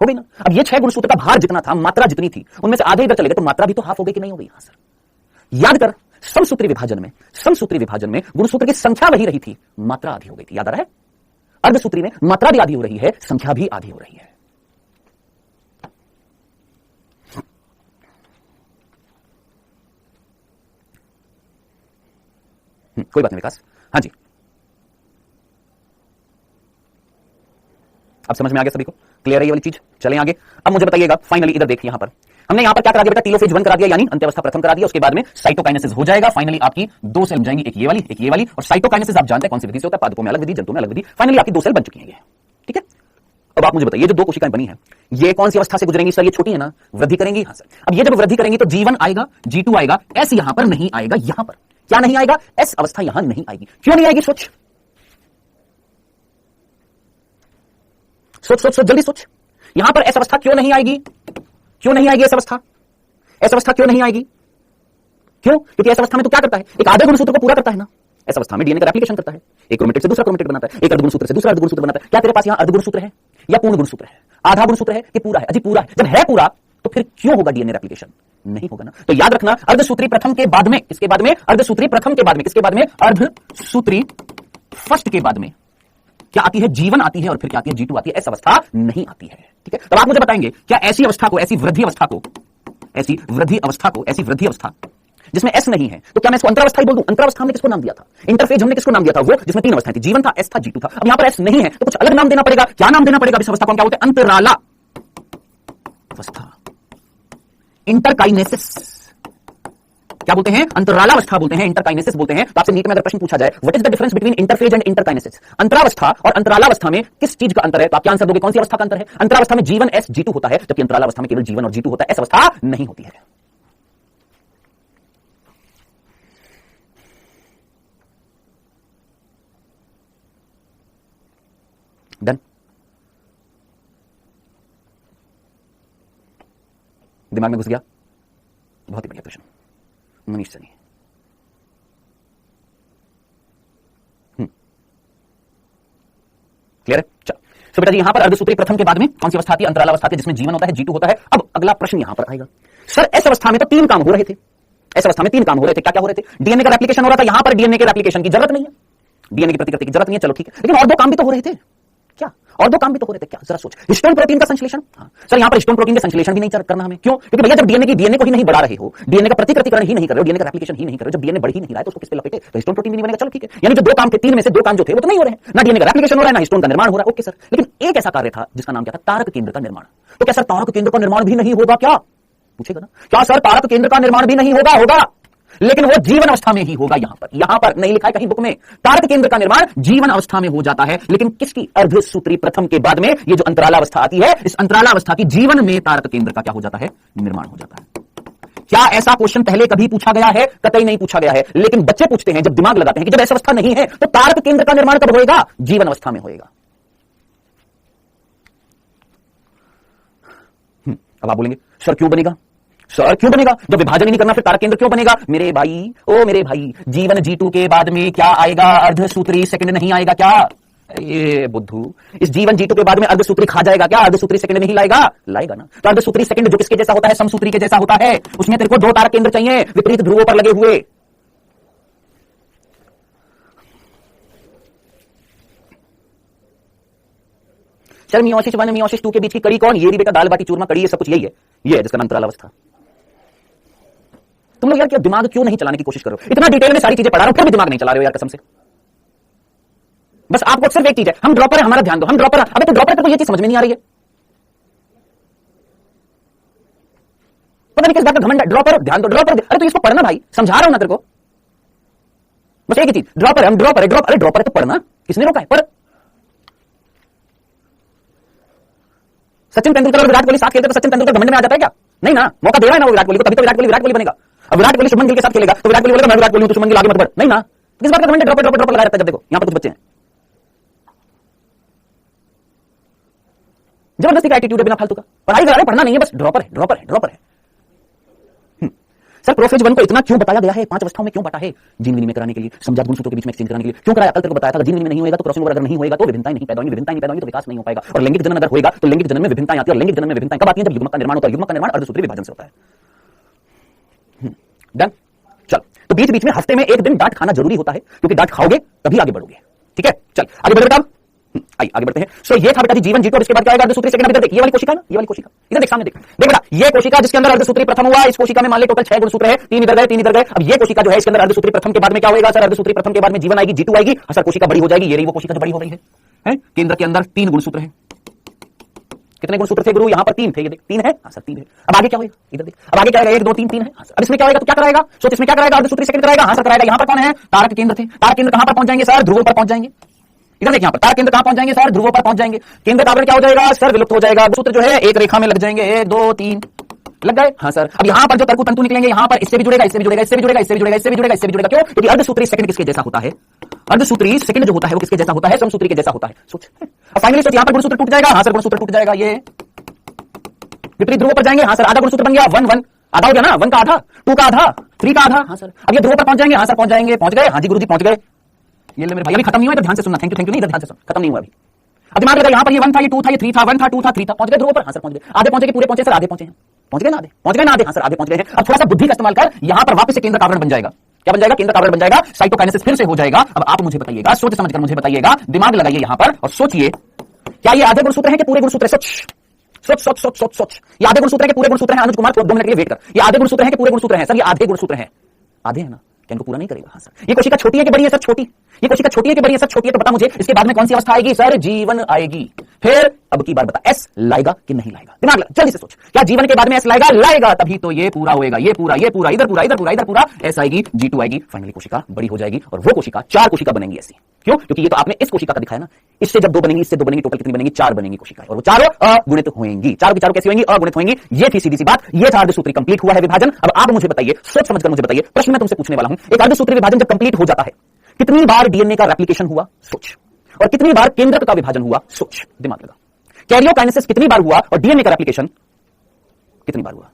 हो गई ना। अब ये 6 गुणसूत्र का भार जितना था, मात्रा जितनी थी, उनमें से आधे इधर चले गए, तो मात्रा भी तो हाफ हो गई कि नहीं हो गई? हां सर। याद कर, समसूत्री विभाजन में गुणसूत्र की संख्या वही रही थी, मात्रा आधी हो गई थी। याद आ रहा है? अर्धसूत्री में मात्रा भी आधी हो रही है, संख्या भी आधी हो रही है। कोई बात नहीं विकास, हाँ जी, अब समझ में आ गया सभी को? क्लियर है ये वाली चीज? चलें आगे। अब मुझे बताइएगा, फाइनली इधर देखिए, यहां पर हमने यहां पर क्या करा दिया बेटा? टेलोफेज 1 करा दिया, यानी अंत्यावस्था प्रथम करा दिया। उसके बाद में साइटोकाइनेसिस हो जाएगा। फाइनली आपकी 2 सेल जाएंगी, एक ये वाली, और साइटोकाइनेसिस आप जानते हैं कौन सी विधि से होता है? पादपों में अलग विधि, जंतुओं में अलग विधि। फाइनली आपकी 2 सेल बन चुकी है ये, ठीक है। अब आप मुझे बताइए, जो 2 कोशिकाएं बनी है, ये कौन सी अवस्था से गुजरेंगी? सर ये छोटी है ना, वृद्धि करेंगी। हाँ सर। अब ये जब वृद्धि करेंगी तो G1 आएगा, G2 आएगा, एस यहां पर नहीं आएगा। यहां पर क्या नहीं आएगा? एस अवस्था यहां नहीं आएगी। क्यों नहीं आएगी? सोच सोच सोच सोच, जल्दी सोच। यहां पर एस अवस्था क्यों नहीं आएगी? क्यों नहीं आएगी एस अवस्था? एस अवस्था क्यों नहीं आएगी? क्यों? क्योंकि एस अवस्था में तो क्या करता है? एक आधे गुणसूत्र को पूरा करता है ना। एस अवस्था में डीएनए का रेप्लिकेशन करता है, एक क्रोमेटिड से दूसरा क्रोमेटिड बनाता है, एक अर्धगुणसूत्र से दूसरा अर्धगुणसूत्र बनाता है। क्या तेरे पास यहां अर्धगुणसूत्र है या पूर्ण गुणसूत्र है? आधा गुणसूत्र है कि पूरा है? अजी पूरा है। जब है पूरा तो फिर क्यों होगा डीएनए रेप्लिकेशन? नहीं होगा ना। तो याद रखना, अर्धसूत्री प्रथम के बाद में, किसके बाद में? अर्धसूत्री प्रथम के बाद में, किसके बाद में? अर्धसूत्री फर्स्ट के बाद में क्या आती है? G1 आती है, और फिर क्या आती है? G2 आती है। ऐसी अवस्था नहीं आती है, ठीक है। तो आप मुझे बताएंगे, क्या ऐसी अवस्था को, ऐसी वृद्धि अवस्था को, ऐसी वृद्धि अवस्था जिसमें S नहीं है, तो क्या मैं इसको अंतरावस्था ही बोल दूं? अंतरावस्था हमने किसको नाम दिया था? इंटरफेज हमने किसको नाम दिया था? वो जिसमें 3 अवस्थाएं थी, G1 था, S था, G2 था। अब यहां पर S नहीं है तो कुछ अलग नाम देना पड़ेगा। क्या नाम देना पड़ेगा? इस अवस्था को हम क्या बोलते हैं? अंतराला अवस्था, इंटरकाइनेसिस। क्या बोलते हैं? अंतरालावस्था बोलते हैं, इंटरकाइनेसिस बोलते हैं। तो आपसे नीट में अगर प्रश्न पूछा जाए, what is the difference between interphase and interkinesis? अंतरावस्था और अंतरालावस्था में किस चीज का अंतर है? तो आप क्या आंसर दोगे? कौन सी अवस्था का अंतर है? अंतरावस्था में G1 S G2 होता है, जबकि अंतरालावस्था में केवल G1 और G2 होता है। ऐसी अवस्था नहीं होती है। डन? दिमाग में घुस गया? बहुत ही बढ़िया क्वेश्चन, मनीष सनी। क्लियर है? चलो, सो बेटा जी, यहां पर अर्धसूत्री प्रथम के बाद में कौन सी अवस्था आती है? अंतरालावस्था आती है, जिसमें G1 होता है, G2 होता है। अब अगला प्रश्न यहां पर आएगा, सर एस अवस्था में तो 3 काम हो रहे थे, ऐसे अवस्था में 3 काम हो रहे थे। क्या क्या हो रहे थे? डीएनए का रेप्लिकेशन हो रहा था, यहां पर डीएनए के रेप्लिकेशन की जरूरत नहीं है, डीएनए की प्रतिकृति की जरूरत नहीं है, चलो ठीक है, लेकिन और 2 काम भी तो हो रहे थे। क्या और 2 काम भी तो हो रहे थे? क्या? जरा सोच। हिस्टोन प्रोटीन का संश्लेषण। सर यहां पर हिस्टोन प्रोटीन के संश्लेषण भी नहीं करना हमें, क्यों? क्योंकि भैया जब डीएनए को ही नहीं बढ़ा रहे हो, डीएनए का प्रतिकृतिकरण ही नहीं कर रहे हो, डीएनए का रेप्लिकेशन ही नहीं कर रहे हो, जब डीएनए बढ़ ही नहीं रहा है तो उसको किस पे लपेटे? तो हिस्टोन प्रोटीन भी नहीं बनेगा, चलो ठीक है। यानी जो 2 काम थे, 3 में से 2 काम जो थे वो तो नहीं हो रहे हैं, ना डीएनए का रेप्लिकेशन हो रहा है, ना हिस्टोन का निर्माण हो रहा है, ओके सर। लेकिन एक ऐसा कार्य था जिसका नाम क्या था? तारक केंद्र का निर्माण। तो क्या सर तारक केंद्र का निर्माण भी नहीं होगा क्या? पूछेगा ना, क्या सर तारक केंद्र का निर्माण भी नहीं होगा? होगा, लेकिन वो जीवन अवस्था में ही होगा। यहां पर नहीं लिखा है कहीं बुक में, तारक केंद्र का निर्माण जीवन अवस्था में हो जाता है, लेकिन किसकी? अर्धसूत्री प्रथम के बाद में ये जो अंतरालावस्था आती है, इस अंतरालावस्था की जीवन में तारक केंद्र का क्या हो जाता है? निर्माण हो जाता है। क्या ऐसा क्वेश्चन पहले कभी पूछा गया है? कतई नहीं पूछा गया है, लेकिन बच्चे पूछते हैं, जब दिमाग लगाते हैं कि जब ऐसी अवस्था नहीं है तो तारक केंद्र का निर्माण कब होएगा? जीवन अवस्था में होएगा। अब आप बोलेंगे सर क्यों बनेगा? सर क्यों बनेगा? जब विभाजन ही नहीं करना फिर तारक केंद्र क्यों बनेगा? मेरे भाई, ओ मेरे भाई, जीवन G2 के बाद में क्या आएगा? अर्धसूत्री सेकंड नहीं आएगा क्या? ये बुद्धू, इस जीवन G2 के बाद में अर्धसूत्री खा जाएगा क्या? अर्धसूत्री सेकंड नहीं लाएगा? लाएगा ना। तो अर्धसूत्री सेकंड जो किसके जैसा होता है? समसूत्री के जैसा होता है। उसमें तेरे को 2 तारक केंद्र चाहिए विपरीत ध्रुवों पर लगे हुए। सर मियोसिस 1 मियोसिस 2 के बीच की कड़ी कौन? ये बेटा दाल बाटी चूरमा कड़ी, ये सब कुछ यही है, ये है जिसका अंतरालावस्था। तुम लोग यार क्या दिमाग क्यों नहीं चलाने की कोशिश करो? इतना डिटेल में सारी चीजें पढ़ा रहा हूं फिर भी दिमाग नहीं चला रहे हो यार कसम से। बस आपको सिर्फ एक चीज है, हम ड्रॉपर है, हमारा ध्यान दो, हम ड्रॉपर। अबे तो ड्रॉपर को ये चीज समझ में नहीं आ रही है, पता नहीं किस बात का घमंड है। ड्रॉपर ध्यान दो, ड्रॉपर। अरे तो इसको पढ़ना भाई, समझा रहा हूं ना तेरे को। बस एक ही चीज, ड्रॉपर है, हम ड्रॉपर है, ड्रॉपर। अरे ड्रॉपर है तो पढ़ना, किसने रोका है? पर सचिन तेंदुलकर और विराट कोहली साथ खेलते तो सचिन तेंदुलकर घमंड में आ जाता है क्या? नहीं ना, मौका दे रहा है ना वो विराट कोहली को, तभी तो विराट कोहली बनेगा। अब विराट कोहली शुभमन गिल के साथ खेलेगा तो विराट कोहली बोलेगा मैं विराट कोहली हूं, तो शुभमन गिल आगे मत बढ़। नहीं ना, किस बात का घमंड? ड्रॉपर ड्रॉपर ड्रॉपर लगा रहता है। जब देखो यहां पर कुछ बच्चे हैं, जबरदस्ती का एटीट्यूड है बिना फालतू का, पढ़ाई करा रहे, पढ़ना नहीं है, बस ड्रॉपर है, ड्रॉपर है, ड्रॉपर है। सर प्रोफेज 1 को इतना क्यों बताया गया है? 5 अवस्थाओं में क्यों बांटा है? जीन विनिमय कराने के लिए, समजात गुणसूत्रों के बीच में एक्सचेंज कराने के लिए। क्यों कराया? कल तेरे को बताया था, जीन विनिमय नहीं होगा तो क्रॉसिंग ओवर अगर नहीं होगा तो विभिन्नताएं नहीं पैदा होंगी, विभिन्नताएं नहीं पैदा होंगी तो विकास नहीं हो पाएगा, और लैंगिक जनन अगर होगा तो लैंगिक जनन में विभिन्नताएं आती है, और लैंगिक जनन में विभिन्नताएं कब आती है? जब युग्मक का निर्माण होता है, युग्मक का निर्माण अर्धसूत्री विभाजन से होता है। डन। चल, तो बीच बीच में हफ्ते में एक दिन डांट खाना जरूरी होता है, क्योंकि डांट खाओगे तभी आगे बढ़ोगे। ठीक है, चल आगे बढ़ बेटा, आइए आगे बढ़ते हैं। सो ये था बेटा जी जीवन G2, और इसके बाद क्या आएगा? अर्धसूत्री सेकंड। इधर देख, ये वाली कोशिका ना, ये वाली कोशिका इधर देख, सामने देख, देख बेटा, ये कोशिका जिसके अंदर अर्धसूत्री प्रथम हुआ, इस कोशिका में मान ले टोटल 6 गुणसूत्र है, 3 इधर गए, 3 इधर गए। अब ये कोशिका जो है इसके अंदर अर्धसूत्री प्रथम के बाद में क्या होगा? सर अर्धसूत्री प्रथम के बाद में जीवन आएगी, G2 आएगी, सर कोशिका बड़ी हो जाएगी। ये रही वो कोशिका जो बड़ी हो गई है। केंद्र के अंदर 3 गुणसूत्र है। कितने गुणसूत्र थे गुरु? यहां पर 3 थे, ये देख 3 है। हाँ सर 3 है। अब आगे क्या होगा? इधर देख, अब आगे क्या आएगा? 1 2 3 3 है। अब इसमें क्या होगा? तो क्या कराएगा? सोच, इसमें क्या कराएगा? अर्धसूत्री सेकंड कराएगा। हाँ सर कराएगा। यहां पर कौन है? तारक केंद्र थे। तारक केंद्र कहां पर पहुंच जाएंगे? सर ध्रुवों पर पहुंच जाएंगे। इधर देख, यहां पर तारक केंद्र कहां पहुंच जाएंगे? सर ध्रुवों पर पहुंच जाएंगे। केंद्र का आवरण क्या हो जाएगा? सर विलुप्त हो जाएगा। सूत्र जो है एक रेखा में लग जाएंगे, 1 2 3 लग गए। हाँ सर। अब यहां पर जो तरकु तंतु निकलेंगे, यहां पर इससे भी जुड़ेगा, इससे भी जुड़ेगा, इससे भी जुड़ेगा, इससे भी जुड़ेगा, इससे भी जुड़ेगा, इससे भी जुड़ेगा। क्यों? क्योंकि अर्धसूत्री सेकंड किसके जैसा होता है? अर्धसूत्री सेकंड जो होता है वो किसके जैसा होता है? समसूत्री के जैसा होता है। सोच, अब फाइनली सोच, यहां पर गुणसूत्र टूट जाएगा। हाँ सर गुणसूत्र टूट जाएगा। ये विपरीत ध्रुवों पर जाएंगे। हाँ सर, आधा गुणसूत्र बन गया, 1 1 आधा हो गया ना, 1 का आधा, 2 का आधा, 3 का आधा। हाँ सर। अब ये ध्रुवों पर पहुंच जाएंगे। हाँ सर पहुंच जाएंगे, पहुंच गए। हाँ जी गुरुजी पहुंच गए। ये ले मेरे भाई, अभी खत्म नहीं हुआ, इधर ध्यान से सुनना। थैंक यू नहीं, इधर ध्यान से सुन, खत्म नहीं हुआ अभी। अब दिमाग लगा, यहां पर ये 1 था, ये 2 था, ये 3 था, 1 था, 2 था, 3 था, पहुंच गए ध्रुवों पर। हाँ सर पहुंच गए। आधे पहुंचे कि पूरे पहुंचे? सर आधे पहुंचे हैं। पहुंच गए ना? आधे पहुंच गए ना? आधे। हाँ सर आधे पहुंच गए हैं। अब थोड़ा सा बुद्धि का इस्तेमाल कर, यहां पर वापस से केंद्र का आवरण बन जाएगा। क्या बन जाएगा? केंद्र का आवरण बन जाएगा, साइटोकाइनेसिस फिर से हो जाएगा। अब आप मुझे बताइएगा, सोच समझकर मुझे बताइएगा, दिमाग लगाइए यहां पर और सोचिए, क्या ये आधे गुणसूत्र हैं कि पूरे गुणसूत्र हैं? सोच सोच सोच सोच सोच, ये आधे गुणसूत्र हैं कि पूरे गुणसूत्र हैं? अनुज कुमार 2 मिनट के लिए वेट कर। ये आधे गुणसूत्र हैं कि पूरे गुणसूत्र हैं? सर ये आधे गुणसूत्र हैं। आधे है ना, क्या इनको पूरा नहीं करेगा? हाँ सर। ये कोशिका छोटी है कि बड़ी है? सर छोटी। ये कोशिका छोटी है कि बड़ी है? सर छोटी है। तो बता मुझे, इसके बाद में कौन सी अवस्था आएगी? सर जीवन आएगी। फिर अब की बार बता, एस लाएगा कि नहीं लाएगा? दिमाग लगा, जल्दी से सोच, क्या जीवन के बाद में एस लाएगा? लाएगा, तभी तो ये पूरा होएगा। ये पूरा, ये पूरा, इधर पूरा, इधर पूरा, इधर पूरा, एस आएगी, G2 आएगी, फाइनली कोशिका बड़ी हो जाएगी, और वो कोशिका 4 कोशिका बनेंगी ऐसी। क्यों? क्योंकि ये तो आपने इस कोशिका का दिखाया ना, इससे जब 2 बनेंगी, इससे 2 बनेंगी, टोटल कितनी बनेंगी? 4 बनेंगी कोशिकाएं, और वो चारों अगुणित होंगी। चारों की चारों कैसी होंगी? अगुणित होंगी। ये थी सीधी सी बात। ये था अर्धसूत्री कंप्लीट हुआ है विभाजन। अब आप मुझे बताइए, सोच समझकर मुझे बताइए, प्रश्न मैं तुमसे पूछने वाला हूं, एक अर्धसूत्री विभाजन जब कंप्लीट हो जाता है, कितनी बार डीएनए का रेप्लिकेशन हुआ? सोच। और कितनी बार केंद्रक का विभाजन हुआ? सोच, दिमाग लगा। कैरियोकाइनेसिस कितनी बार हुआ और डीएनए का रेप्लिकेशन कितनी बार हुआ?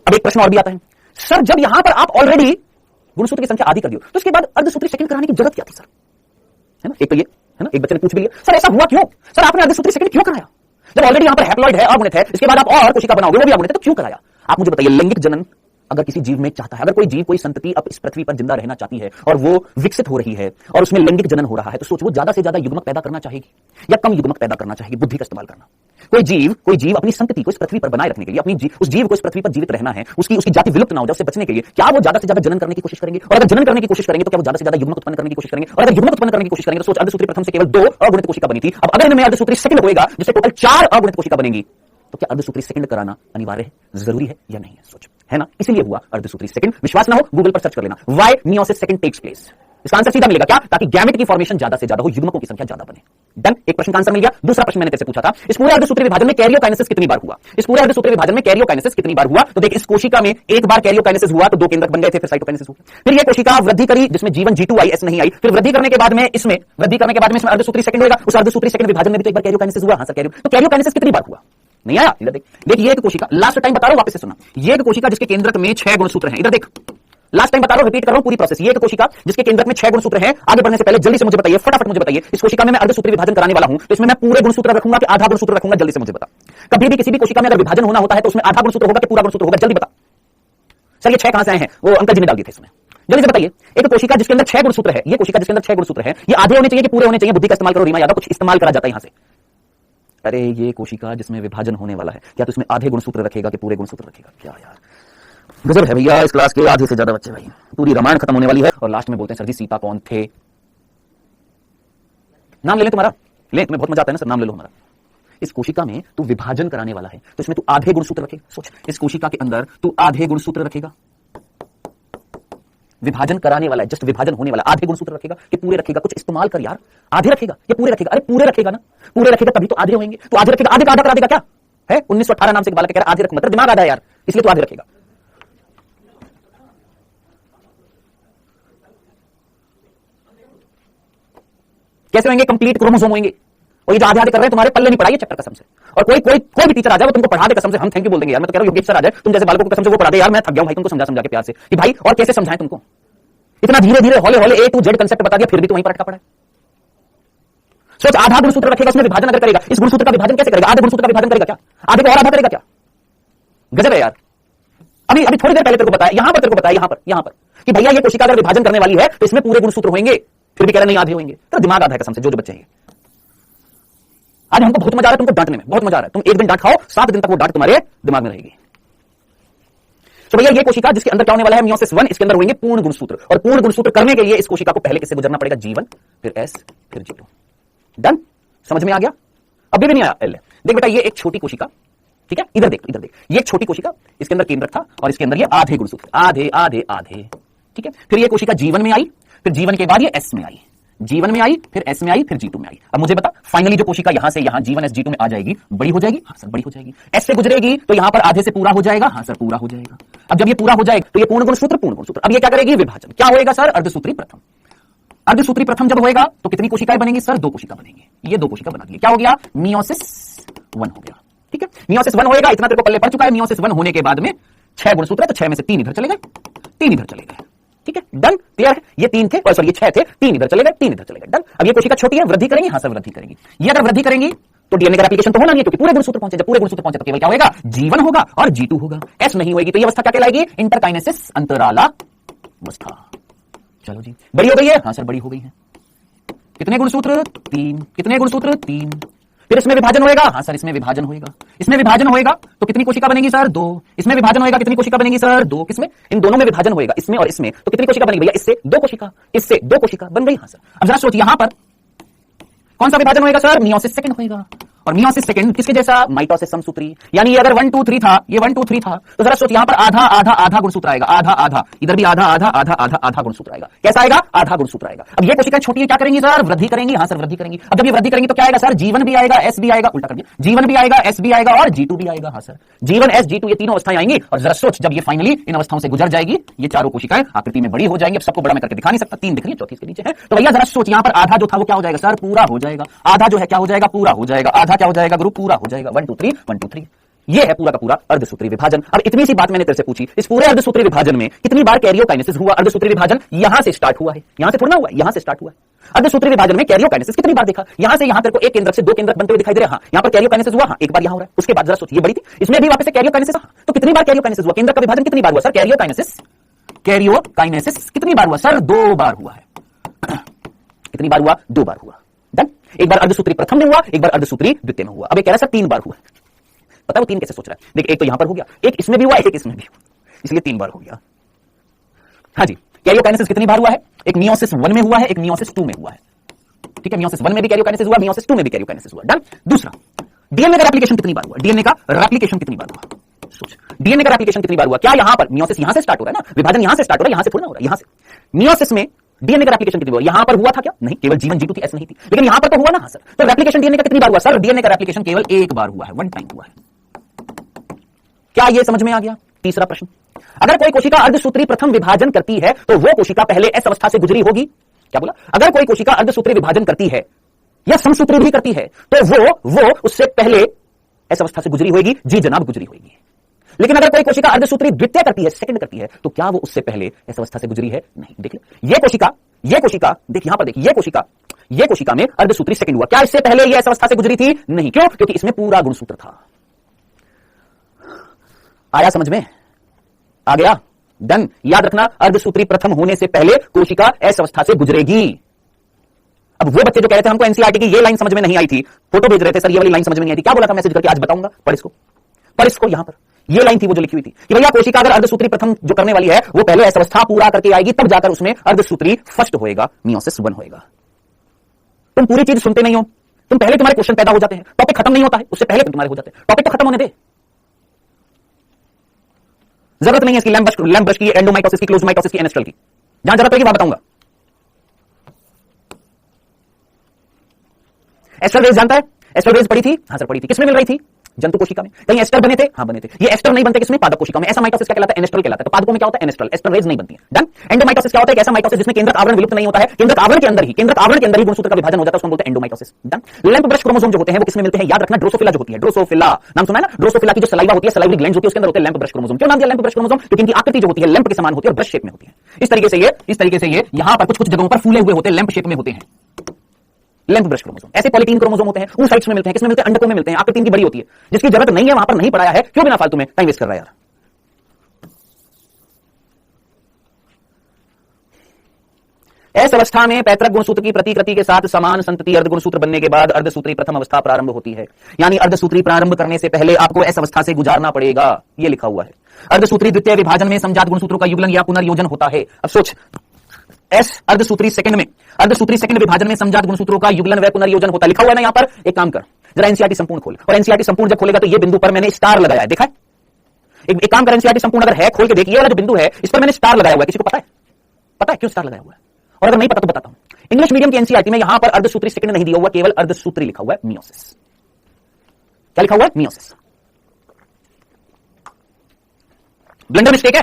अब एक प्रश्न और भी आता है, सर जब यहां पर आप ऑलरेडी गुणसूत्र की संख्या आधी कर दियो, तो उसके बाद अर्धसूत्री सेकंड कराने की जरूरत क्या थी? सर है ना, एक तो ये है ना, एक बच्चे ने पूछ भी लिया, सर ऐसा हुआ क्यों? सर आपने अर्धसूत्री सेकंड क्यों कराया? जब ऑलरेडी यहां पर हैप्लॉइड है, अगुणित है, इसके बाद आप और कोशिका बनाओगे वो भी अगुणित है, तो क्यों कराया? आप मुझे बताइए, लैंगिक जनन अगर किसी जीव में चाहता है, अगर कोई जीव, कोई संतति अब इस पृथ्वी पर जिंदा रहना चाहती है और वो विकसित हो रही है और उसमें लैंगिक जनन हो रहा है, तो सोच, वो ज्यादा से ज्यादा युग्मक पैदा करना चाहेगी या कम युग्मक पैदा करना चाहेगी? बुद्धि का इस्तेमाल करना। कोई जीव अपनी संतति को इस पृथ्वी पर बनाए रखने के लिए, उस जीव को इस पृथ्वी पर जीवित रहना है, उसकी जाति विलुप्त ना हो जाए, उससे बचने के लिए क्या वो ज्यादा से ज्यादा जनन करने की कोशिश करेंगे? और अगर जनन करने की कोशिश करेंगे तो क्या वो ज्यादा से ज्यादा युग्मक उत्पन्न करने की कोशिश करेंगे? और अगर युग्मक उत्पन्न करने की कोशिश करेंगे तो सोच, अर्धसूत्री प्रथम से केवल 2 अगुणित कोशिका बनी थी, अब अगर इनमें अर्धसूत्री सेकंड होएगा जिससे टोटल 4 अगुणित कोशिका बनेगी, तो क्या अर्धसूत्री सेकंड कराना अनिवार्य है, जरूरी है या नहीं है? सोच, है ना? इसीलिए हुआ अर्धसूत्री सेकंड। विश्वास ना हो, गूगल पर सर्च कर लेना, why meiosis second takes place. इसका आंसर सीधा मिलेगा, क्या? ताकि गैमेट की फॉर्मेशन ज्यादा से ज्यादा हो, युग्मकों की संख्या ज्यादा बने। डन, एक प्रश्न का आंसर मिल गया। दूसरा प्रश्न मैंने तेरे से पूछा था, इस पूरे अर्धसूत्री विभाजन में कैरियोकाइनेसिस कितनी बार हुआ? इस पूरे अर्धसूत्री विभाजन में कैरियोकाइनेसिस कितनी बार हुआ? तो देख, इस कोशिका में एक बार कैरियोकाइनेसिस हुआ तो 2 केंद्रक बन गए थे, फिर साइटोकाइनेसिस हुआ। फिर ये कोशिका वृद्धि करी जिसमें जीवन G2 आई, S नहीं आई। फिर वृद्धि करने के बाद में इसमें अर्धसूत्री सेकंड होगा, उस अर्धसूत्री सेकंड विभाजन में भी तो एक बार कैरियोकाइनेसिस हुआ। हां सर, तो कैरियोकाइनेसिस कितनी बार हुआ? नहीं आया? इधर देख, ये एक कोशिका, लास्ट टाइम बता रहा हूं, वापस से सुनना, ये एक कोशिका जिसके केंद्रक में 6 गुणसूत्र हैं। इधर देख, लास्ट टाइम बता रहा हूं, रिपीट कर रहा हूं पूरी प्रोसेस। ये एक कोशिका जिसके केंद्रक में 6 गुणसूत्र हैं। आगे बढ़ने से पहले जल्दी से मुझे बताइए, फटाफट मुझे बताइए, इस कोशिका में मैं अर्धसूत्री विभाजन कराने वाला हूं, तो इसमें मैं पूरे गुणसूत्र रखूंगा कि आधा गुणसूत्र रखूंगा? जल्दी से मुझे बता। कभी भी किसी भी कोशिका में अगर विभाजन होना होता है तो उसमें आधा गुणसूत्र होगा कि पूरा गुणसूत्र होगा? जल्दी बता। सर ये 6 कहां से आए हैं? वो अंकल जी ने डाल दिए थे इसमें। जल्दी से बताइए, एक कोशिका जिसके अंदर 6 गुणसूत्र है, ये कोशिका जिसके अंदर 6 गुणसूत्र है, ये आधे होने चाहिए कि पूरे होने चाहिए? बुद्धि का इस्तेमाल करो रीमा यादव, कुछ इस्तेमाल करा जाता है यहां से। अरे ये कोशिका जिसमें विभाजन होने वाला है, क्या तो इसमें आधे गुणसूत्र रखेगा कि पूरे गुणसूत्र रखेगा? क्या यार गजब है भैया, इस क्लास के आधे से ज्यादा बच्चे भाई। पूरी रामायण खत्म होने वाली है और लास्ट में बोलते हैं सर जी सीता कौन थे? नाम ले ले तुम्हारा, ले, तुम्हें बहुत मजा आता है ना सर, नाम ले लो हमारा। इस कोशिका में तू विभाजन कराने वाला है तो इसमें तू आधे गुणसूत्र रखेगा। सोच, इस कोशिका के अंदर तू आधे गुणसूत्र रखेगा, विभाजन कराने वाला है, जस्ट विभाजन होने वाला, आधे गुणसूत्र रखेगा कि पूरे रखेगा? कुछ इस्तेमाल कर यार, आधे रखेगा या पूरे रखेगा? अरे पूरे रखेगा ना, पूरे रखेगा तभी तो आधे होंगे। तो आधे रखेगा, आधे का आधा करा देगा क्या है? 1918 नाम से एक बालक कह रहा है आधे रख, मतलब दिमाग आधा है यार, इसलिए तो आधे रखेगा। कैसे होंगे? कंप्लीट क्रोमोसोम होंगे। और ये जो आधे आधे कर रहे हैं तुम्हारे पल्ले नहीं पड़ा ये चैप्टर कसम से। और कोई भी टीचर आ जाए वो तुमको पढ़ा दे कसम से, हम थैंक यू बोल देंगे यार। मैं तो कह रहा हूं योगेश सर आ जाए, तुम जैसे बालकों को कसम से वो पढ़ा दे यार, मैं थक गया हूं भाई तुमको समझा के प्यार से कि भाई और कैसे समझाएं तुमको, इतना धीरे धीरे हौले हौले A to Z कंसेप्ट बता दिया, फिर भी तो वहीं पर अटका पड़ा है। सोच, आधा गुणसूत्र रखेगा, उसमें विभाजन अगर करेगा, इस गुणसूत्र का विभाजन कैसे करेगा? आधे गुणसूत्र का विभाजन करेगा क्या? आधे को और आधा करेगा क्या? गजब है यार। अभी थोड़ी देर पहले तेरे को बताया, यहां पर तेरे को बताया, यहां पर कि भैया ये कोशिका अगर विभाजन करने वाली है तो इसमें पूरे गुणसूत्र होंगे, फिर भी कह रहे नहीं आधे होंगे। तो दिमाग आधा है कसम से, जो बच्चे हैं। आज हमको बहुत मजा आ रहा है तुमको डांटने में, बहुत मजा आ रहा है। तुम एक दिन डांट खाओ, 7 दिन तक वो डांट तुम्हारे दिमाग में रहेगी। तो भैया ये कोशिका जिसके अंदर क्या होने वाला है? मियोसिस 1, इसके अंदर होंगे पूर्ण गुणसूत्र, और पूर्ण गुणसूत्र करने के लिए इस कोशिका को पहले किससे गुजरना पड़ेगा? G1, फिर S, फिर G2। डन, समझ में आ गया? अभी भी नहीं आया? देख बेटा, ये एक छोटी कोशिका, ठीक है, इधर देख, ये एक छोटी कोशिका, इसके अंदर केंद्रक था और इसके अंदर ये आधे गुणसूत्र, आधे आधे आधे, ठीक है। फिर ये कोशिका G1 में आई, फिर G1 के बाद ये S में आई, G1 में आई, फिर S में आई, फिर G2 में आई। अब मुझे बता, फाइनली जो कोशिका यहां से यहां G1 S G2 में आ जाएगी, बड़ी हो जाएगी? हाँ सर बड़ी हो जाएगी। S से गुजरेगी तो यहां पर आधे से पूरा हो जाएगा? हाँ सर पूरा हो जाएगा। अब जब ये पूरा हो जाएगा तो ये पूर्ण गुणसूत्र, अब ये क्या करेगी? विभाजन। क्या होएगा सर? अर्धसूत्री प्रथम। अर्धसूत्री प्रथम जब होएगा तो कितनी कोशिकाएं बनेंगी सर? 2 कोशिका बनेंगी। ये 2 कोशिका बना दिए, क्या हो गया? मियोसिस 1 हो गया, ठीक है। मियोसिस 1 होएगा, इतना तेरे को पल्ले पड़ चुका है। मियोसिस 1 होने के बाद में 6 गुणसूत्र है, तो 6 में से 3 इधर चले गए, 3 इधर चले गए, ठीक है। डन, क्लियर है? ये 3 थे, सॉरी ये 6 थे, 3 इधर चले गए, 3 इधर चले गए। डन। अब ये कोशिका छोटी है, वृद्धि करेंगी? हाँ सर वृद्धि करेंगी। ये अगर वृद्धि करेंगी तो डीएनए का एप्लीकेशन तो होना नहीं है, क्योंकि पूरे गुणसूत्र पहुंचे। जब पूरे गुणसूत्र पहुंचे तो केवल क्या होगा? G1 होगा और G2 होगा, S नहीं होगी। तो ये अवस्था क्या कहलाएगी? इंटरकाइनेसिस अंतराला अवस्था। चलो जी, बड़ी हो गई है? हाँ सर बड़ी हो गई है। कितने गुणसूत्र? 3। कितने गुणसूत्र? 3। फिर इसमें विभाजन होएगा? हाँ सर इसमें विभाजन होएगा। इसमें विभाजन होएगा तो कितनी कोशिका बनेगी सर? 2। इसमें विभाजन होएगा, कितनी कोशिका बनेगी सर? 2। किसमें? इन दोनों में विभाजन होएगा, इसमें और इसमें, तो कितनी कोशिका बनेगी भैया? इससे 2 कोशिका, इससे 2 कोशिका बन गई। हाँ सर। अब जरा सोचिए, यहां पर कौन सा विभाजन होएगा सर? मियोसिस सेकंड होएगा। और मियोसिस सेकंड किसके जैसा? माइटोसिस समसूत्री। यानी अगर 1 2 3 था, ये 1 2 3 था, तो जरा सोच, यहां पर आधा आधा आधा गुणसूत्र आएगा, आधा आधा, इधर भी आधा आधा आधा आधा आधा गुणसूत्र आएगा। कैसा आएगा? आधा गुणसूत्र आएगा। अब ये कोशिकाएं छोटी है, क्या करेंगी सर? वृद्धि करेंगी। हाँ सर वृद्धि करेंगी। अब जब ये वृद्धि करेंगी तो क्या आएगा सर? G1 भी आएगा, S भी आएगा, उल्टा कर दिया, G1 भी आएगा, S भी आएगा और G2 भी आएगा। हाँ सर, G1 S G2 ये तीनों अवस्थाएं आएंगी। और जरा सोच, जब ये फाइनली इन अवस्थाओं से गुजर जाएगी, ये चारों कोशिकाएं आकृति में बड़ी हो जाएंगी। अब सबको बड़ा मैं करके दिखा नहीं सकता, 3 दिख रही है, चौथी इसके नीचे है। तो भैया जरा सोच, यहां पर आधा जो था वो क्या हो जाएगा सर? पूरा हो जाएगा। आधा जो है क्या हो जाएगा? पूरा हो जाएगा। आधा क्या हो जाएगा ग्रुप? पूरा हो जाएगा। 1 2 3 1 2 3। ये है पूरा का पूरा अर्धसूत्री विभाजन। अब इतनी सी बात मैंने तेरे से पूछी, इस पूरे अर्धसूत्री विभाजन में कितनी बार कैरियोकाइनेसिस हुआ? अर्धसूत्री विभाजन यहां से स्टार्ट हुआ है, यहां से थोड़ा ना हुआ, यहां से स्टार्ट हुआ है। अर्धसूत्री विभाजन में कैरियोकाइनेसिस कितनी बार देखा? यहां से यहां तेरे को एक केंद्रक से दो केंद्रक बनते हुए दिखाई दे रहे हैं। हाँ, यहां पर कैरियोकाइनेसिस हुआ, हाँ एक बार यहां हो रहा है, उसके बाद जरा सोचिए, ये बड़ी थी, इसमें भी वापस से कैरियोकाइनेसिस। हाँ, तो कितनी बार कैरियोकाइनेसिस हुआ? केंद्रक का विभाजन कितनी बार हुआ सर? कैरियोकाइनेसिस कितनी बार हुआ सर? 2 बार हुआ है। कितनी बार हुआ? 2 बार हुआ। डन। एक बार अर्धसूत्री प्रथम में हुआ, एक बार अर्धसूत्री द्वितीय में हुआ। अब ये कह रहा है सर 3 बार हुआ। पता है वो 3 कैसे सोच रहा है? देख, एक तो यहां पर हो गया, एक इसमें भी हुआ, एक इसमें भी हुआ, इसलिए 3 बार हो गया। हाँ जी, कैरियोकाइनेसिस कितनी बार हुआ है? एक मियोसिस 1 में हुआ है, एक मियोसिस 2 में हुआ है। ठीक है, मियोसिस 1 में भी कैरियोकाइनेसिस हुआ, मियोसिस 2 में भी कैरियोकाइनेसिस हुआ। डन। दूसरा, डीएनए का रेप्लिकेशन कितनी बार हुआ? डीएनए का रेप्लिकेशन कितनी बार हुआ? सोच, डीएनए का रेप्लिकेशन कितनी बार हुआ? क्या यहां पर मियोसिस यहां से स्टार्ट हो रहा है ना, विभाजन यहां से स्टार्ट हो रहा है, यहां से थोड़ा हो रहा है, यहां से। मियोसिस में डीएनए का रेप्लिकेशन कितनी बार? यहां पर हुआ था क्या? नहीं, केवल जीवन जीतू थी, ऐसा नहीं थी, लेकिन यहां पर तो हुआ ना। हाँ सर, तो रेप्लिकेशन डीएनए का कितनी बार हुआ सर? डीएनए का रेप्लिकेशन केवल एक बार हुआ है, 1 टाइम हुआ है। क्या यह समझ में आ गया? तीसरा प्रश्न, अगर कोई कोशिका अर्धसूत्री प्रथम विभाजन करती है तो वो कोशिका पहले एस अवस्था से गुजरी होगी। क्या बोला? अगर कोई कोशिका अर्धसूत्री विभाजन करती है या समसूत्री भी करती है तो वो उससे पहले एस अवस्था से गुजरी होगी। जी जनाब, गुजरी होगी। लेकिन अगर कोई कोशिका अर्धसूत्री द्वितीय करती है, सेकंड करती है, तो क्या वो उससे पहले एस अवस्था से गुजरी है? नहीं। देख लो, ये कोशिका देख यहां पर देख, ये कोशिका में अर्धसूत्री सेकंड हुआ। क्या इससे पहले ये एस अवस्था से गुजरी थी? नहीं। क्यों? क्योंकि इसमें पूरा गुणसूत्र था। आया समझ में? आ गया? डन। याद रखना, अर्धसूत्री प्रथम होने से पहले कोशिका एस अवस्था से गुजरेगी। अब वो बच्चे जो कह रहे थे हमको एनसीईआरटी की ये लाइन समझ में नहीं आई थी, फोटो भेज रहे थे सर ये वाली लाइन समझ में नहीं आई थी, क्या बोला था मैसेज करके? आज बताऊंगा, पढ़ इसको। यहां पर ये लाइन थी वो जो लिखी हुई थी कि भैया कोशिका अगर अर्धसूत्री प्रथम जो करने वाली है वो पहले एस अवस्था पूरा करके आएगी, तब जाकर उसमें अर्धसूत्री फर्स्ट होएगा, मियोसिस 1 होएगा। तुम पूरी चीज सुनते नहीं हो, तुम पहले तुम्हारे क्वेश्चन पैदा हो जाते हैं, टॉपिक खत्म नहीं होता है उससे पहले तुम्हारे हो जाते हैं। टॉपिक तो खत्म होने दे, जरूरत नहीं है इसकी लैम्प ब्रश की, एंडोमाइटोसिस की, क्लोज़माइटोसिस की, एनेस्ट्रल की। जहां जरूरत रहेगी वहां बताऊंगा। एस्टर रेज जानता है? एस्टर रेज पड़ी थी? हाँ सर पड़ी थी। किसमें मिल रही थी? जंतु कोशिका में। कहीं एस्टर बने थे? हाँ बने थे। ये एस्टर नहीं बनते किसमें? पादप कोशिका में। ऐसा माइटोसिस क्या कहलाता है? एनेस्ट्रल कहलाता है। तो पादपों में क्या होता है? एनेस्ट्रल। एस्टर रेज नहीं बनती है। डन। एंडोमाइटोसिस क्या होता है? ऐसा माइटोसिस जिसमें केंद्रक आवरण विलुप्त नहीं होता है, केंद्रक आवरण के अंदर ही गुणसूत्र का विभाजन हो जाता है, उसको बोलते हैं एंडोमाइटोसिस। डन। लैम्प ब्रश क्रोमोसोम जो होते हैं वो किसमें मिलते हैं? याद रखना, ड्रोसोफिला जो होती है, ड्रोसोफिला नाम सुना है ना? ड्रोसोफिला की जो सलाइवा होती है, सलाइवरी ग्लैंड होती है, उसके अंदर होते हैं लैम्प ब्रश क्रोमोसोम। क्यों नाम दिया लैम्प ब्रश क्रोमोसोम? क्योंकि इनकी आकृति जो होती है लैम्प के समान होती है और ब्रश शेप में होती है। इस तरीके से ये यहां पर कुछ जगहों पर फूले हुए होते हैं, लैम्प शेप में होते हैं, लैम्प ब्रश क्रोमोसोम। ऐसे पॉलीटीन क्रोमोसोम होते हैं, उन साइट्स में मिलते हैं। किसमें मिलते हैं? अंडकों में मिलते हैं। आकृति इनकी बड़ी होती है, जिसकी जरूरत नहीं है वहां पर नहीं पढ़ाया है, क्यों बिना फालतू में टाइम वेस्ट कर रहा है यार। एस अवस्था में पैतृक गुणसूत्र की प्रतिकृति के साथ समान संतति अर्धगुणसूत्र बनने के बाद अर्धसूत्री प्रथम अवस्था प्रारंभ होती है। यानी अर्धसूत्री प्रारंभ करने से पहले आपको एस अवस्था से गुजारना पड़ेगा, ये लिखा हुआ है। अर्धसूत्री द्वितीय विभाजन में समजात गुणसूत्रों का युगलन या पुनर्योजन होता है। अब सोच, एस अर्धसूत्री सेकंड विभाजन में समजात गुणसूत्रों का युगलन व पुनर्योजन होता है, लिखा हुआ है ना यहां पर। एक काम कर, जरा एनसीईआरटी संपूर्ण खोल, और एनसीईआरटी संपूर्ण जब खोलेगा तो ये बिंदु पर मैंने स्टार लगाया है, देखा है? एक काम कर, एनसीईआरटी संपूर्ण अगर है खोल के देखिए, वाला जो बिंदु है इस पर मैंने स्टार लगाया हुआ है। किसी को पता है? पता है क्यों स्टार लगाया हुआ है? और अगर नहीं पता तो बताता हूं। इंग्लिश मीडियम की एनसीईआरटी में यहां पर अर्धसूत्री सेकंड नहीं दिया हुआ, केवल अर्धसूत्री लिखा हुआ है, मियोसिस। क्या लिखा हुआ है? मियोसिस। ब्लंडर मिस्टेक है,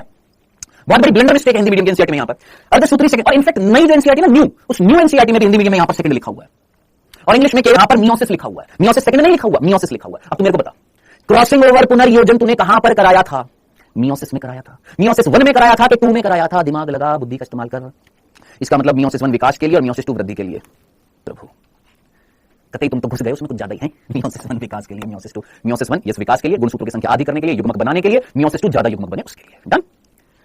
बहुत बड़ी ब्लंडर मिस्टेक है हिंदी मीडियम की एनसीईआरटी में यहां पर अर्धसूत्री सेकंड। और इनफैक्ट नई जो एनसीईआरटी ना, उस न्यू एनसीईआरटी में भी हिंदी मीडियम में यहां पर सेकंड लिखा हुआ है, और इंग्लिश में यहां पर मियोसिस लिखा हुआ है। मियोसिस सेकंड नहीं लिखा हुआ, मियोसिस लिखा हुआ है। अब तू मेरे को बता, क्रॉसिंग ओवर पुनर्योजन तूने कहां पर कराया था? मियोसिस में कराया था। मियोसिस 1 में कराया था कि 2 में कराया था? दिमाग लगा, बुद्धि का इस्तेमाल कर। इसका मतलब मियोसिस 1 विकास के लिए और मियोसिस 2 वृद्धि के लिए। प्रभु कतई तुम तो घुस गए उसमें, कुछ ज्यादा ही है। मियोसिस 1 विकास के लिए, मियोसिस 1 यस विकास के लिए, गुणसूत्रों की संख्या आधी करने के लिए, युग्मक बनाने के लिए, मियोसिस 2 ज्यादा युग्मक बने उसके लिए। डन।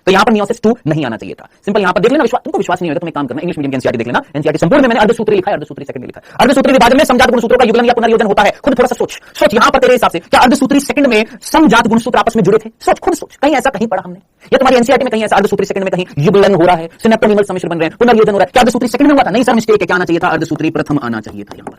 तो यहां पर मियोसिस 2 नहीं आना चाहिए था। सिंपल यहां पर देख लेना, तुमको विश्वास नहीं होगा तो मैं काम करना, इंग्लिश मीडियम की एनसीईआरटी देख लेना। एनसीईआरटी संपूर्ण में मैंने अर्धसूत्री लिखा है, अर्धसूत्री सेकंड लिखा है। अर्धसूत्री विभाजन में समजात गुणसूत्रों का युगलन या पुनर्योजन होता है। खुद थोड़ा सा सोच यहां पर तेरे हिसाब से क्या अर्धसूत्री सेकंड में समजात गुणसूत्र आपस में जुड़े थे? खुद सोच, कहीं ऐसा कहीं पढ़ा हमने? या तुम्हारी एनसीईआरटी में कहीं ऐसा अर्धसूत्री सेकंड में कहीं युगलन हो रहा है, सिनेप्टोनीमल सम्मिश्र बन रहे हैं, पुनर्योजन हो रहा है? क्या अर्धसूत्री सेकंड में हुआ था? नहीं सर, मिस्टेक है। क्या आना चाहिए था? अर्धसूत्री प्रथम आना चाहिए था यहां पर।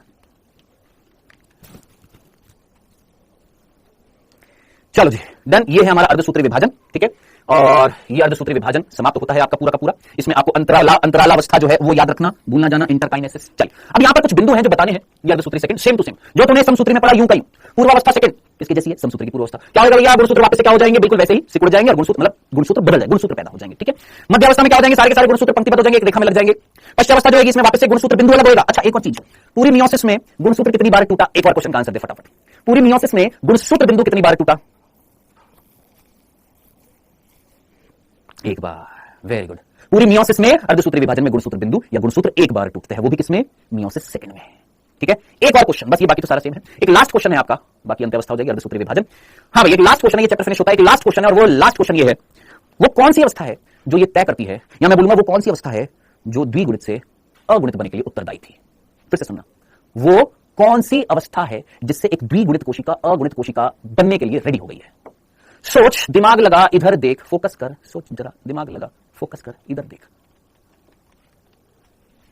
चलो जी, डन। ये है हमारा अर्धसूत्री विभाजन, ठीक है। और ये अर्धसूत्री विभाजन समाप्त होता है आपका पूरा का पूरा। इसमें आपको अंतरालावस्था जो है वो याद रखना, भूलना जाना, इंटरकाइनेसिस। चल, अब यहां पर कुछ बिंदु हैं जो बताने हैं। ये अर्धसूत्री सेकंड सेम टू सेम जो तुमने समसूत्री में पढ़ा, यूं का यूं। पूर्वावस्था सेकंड किसकी जैसी है? समसूत्री की पूर्वावस्था। क्या होगा भैया? गुणसूत्र वापस से क्या हो जाएंगे? बिल्कुल वैसे ही सिकुड़ जाएंगे और गुणसूत्र बदल जाएंगे, गुणसूत्र पैदा हो जाएंगे, ठीक है। मध्यावस्था में क्या हो जाएंगे? सारे के सारे गुणसूत्र पंक्तिबद्ध हो जाएंगे, एक रेखा में लग जाएंगे। पश्चावस्था जो है इसमें वापस से गुणसूत्र बिंदु अलग होगा। अच्छा, एक और चीज, पूरी मियोसिस में गुणसूत्र कितनी बार टूटा? एक और क्वेश्चन का आंसर दे फटाफट। पूरी मियोसिस में गुणसूत्र बिंदु कितनी बार टूटा? एक बार। Very good. पूरी मियोसिस में अर्धसूत्रीय विभाजन में गुणसूत्र बिंदु या गुणसूत्र एक बार टूटते हैं, वो भी किसमें? मियोसिस सेकंड में। ठीक है, एक और क्वेश्चन, बस ये बाकी तो सारा सेम है। एक लास्ट क्वेश्चन है आपका, बाकी अंत्यावस्था हो जाएगी, अर्धसूत्रीय विभाजन। हाँ भाई, एक लास्ट क्वेश्चन है, ये चैप्टर फिनिश होता है। एक लास्ट क्वेश्चन है और वो लास्ट क्वेश्चन ये है, वो कौन सी अवस्था है जो ये तय करती है, या मैं बोलूंगा वो कौन सी अवस्था है जो द्विगुणित से अगुणित बनने के लिए उत्तरदायी थी? फिर से सुनना, वो कौन सी अवस्था है जिससे एक द्विगुणित कोशिका अगुणित कोशिका बनने के लिए रेडी हो गई है? सोच, दिमाग लगा, इधर देख, फोकस कर, सोच जरा, दिमाग लगा, फोकस कर, इधर देख।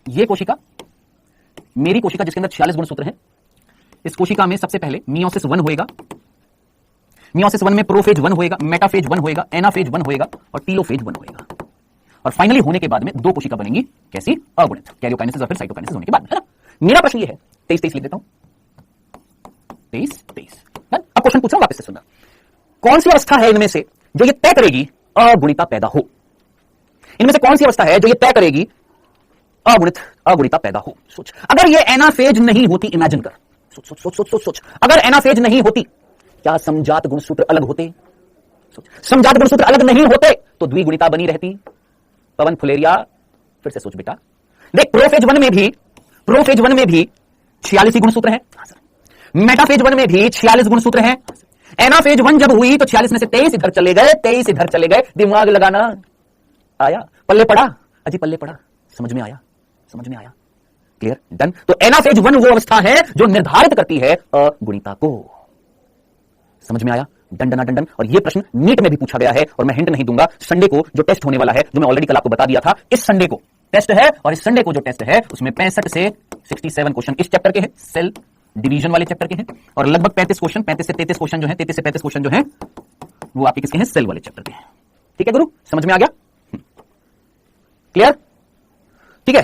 ये कोशिका मेरी कोशिका जिसके अंदर 46 गुणसूत्र हैं, इस कोशिका में सबसे पहले मियोसिस 1 होएगा, मियोसिस 1 में प्रोफेज 1 होएगा, मेटाफेज 1 होएगा, एनाफेज 1 होएगा और टीलोफेज 1 होएगा। और फाइनली होने के बाद में दो कोशिका बनेंगी, कैसी? अगुणित, कैरियोकाइनेसिस और फिर साइटोकाइनेसिस होने के बाद, है ना? मेरा प्रश्न ये है, 23 लिख देता हूं, 23। अब क्वेश्चन पूछ रहा हूं, वापस से सुनना। कौन सी अवस्था है इनमें से जो ये तय करेगी अगुणिता पैदा हो? इनमें से कौन सी अवस्था है जो ये तय करेगी अगुणिता पैदा हो? सोच, अगर ये एनाफेज नहीं होती, इमेजिन कर, सोच सोच सोच सोच सोच सोच, अगर एनाफेज नहीं होती, क्या समजात गुणसूत्र अलग होते? सोच, समजात गुणसूत्र अलग नहीं होते तो द्विगुणिता बनी रहती। पवन फुलेरिया, फिर से सोच बेटा, देख, प्रोफेज 1 में भी 46 गुणसूत्र हैं, मेटाफेज 1 में भी 46 गुणसूत्र हैं, एनाफेज 1 जब हुई तो 46 में से 23 इधर चले गए, 23 इधर चले गए। दिमाग लगाना आया, पल्ले पड़ा अजी, पल्ले पड़ा, समझ में आया, समझ में आया, क्लियर, डन। तो एनाफेज 1 वो अवस्था है जो निर्धारित करती है अगुणिता को, समझ में आया, डन डन डन डन। और ये प्रश्न नीट में भी पूछा गया है, और मैं हिंट नहीं दूंगा, संडे को जो टेस्ट होने वाला है, जो मैं ऑलरेडी कल आपको बता दिया था, इस संडे को टेस्ट है, और इस संडे को जो टेस्ट है उसमें 65 से 67 क्वेश्चन इस चैप्टर के हैं, सेल डिवीजन वाले चैप्टर के हैं, और लगभग 35 क्वेश्चन, 35 से 33 क्वेश्चन जो है, 33 से 35 क्वेश्चन जो है वो आपके किसके हैं? सेल वाले चैप्टर के हैं। ठीक है गुरु, समझ में आ गया, क्लियर? ठीक है,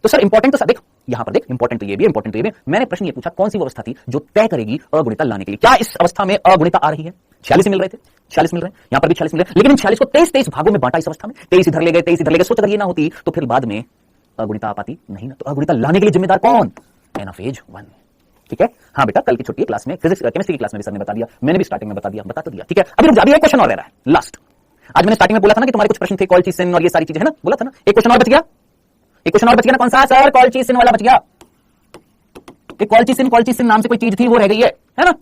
तो सर इंपॉर्टेंट तो सर देखो, यहां पर देख, इंपॉर्टेंट तो ये भी, इंपॉर्टेंट तो ये भी। मैंने प्रश्न ये पूछा, कौन सी वो अवस्था थी जो तय करेगी अगुणिता लाने के लिए? क्या इस अवस्था में अगुणिता आ रही है? 46 मिल रहे थे, 46 मिल रहे हैं, यहां पर भी 46 मिल रहे हैं, लेकिन इन 46 को 23 भागों में बांटा इस अवस्था में, 23 इधर ले गए, 23 इधर ले गए। सोच, अगर ये ना होती तो फिर बाद में अगुणिता आ पाती नहीं ना। तो अगुणिता लाने के लिए जिम्मेदार कौन? एनाफेज 1। ठीक है, हाँ बेटा, कल की छुट्टी क्लास में, फिजिक्स केमिस्ट्री की क्लास में भी सर ने बता दिया, मैंने भी स्टार्टिंग में बता दिया ठीक है। अभी एक क्वेश्चन और रह रहा है, लास्ट। आज मैंने स्टार्टिंग में बोला था ना कि तुम्हारे कुछ प्रश्न थे, कॉल्चीसिन और ये सारी चीजें, है ना, बोला था ना। एक क्वेश्चन और बच गया, एक क्वेश्चन और बच गया ना, कौन सा सर? कॉल्चीसिन वाला बच गया। एक कॉल्चीसिन नाम से कोई चीज थी, वो रह गई है ना।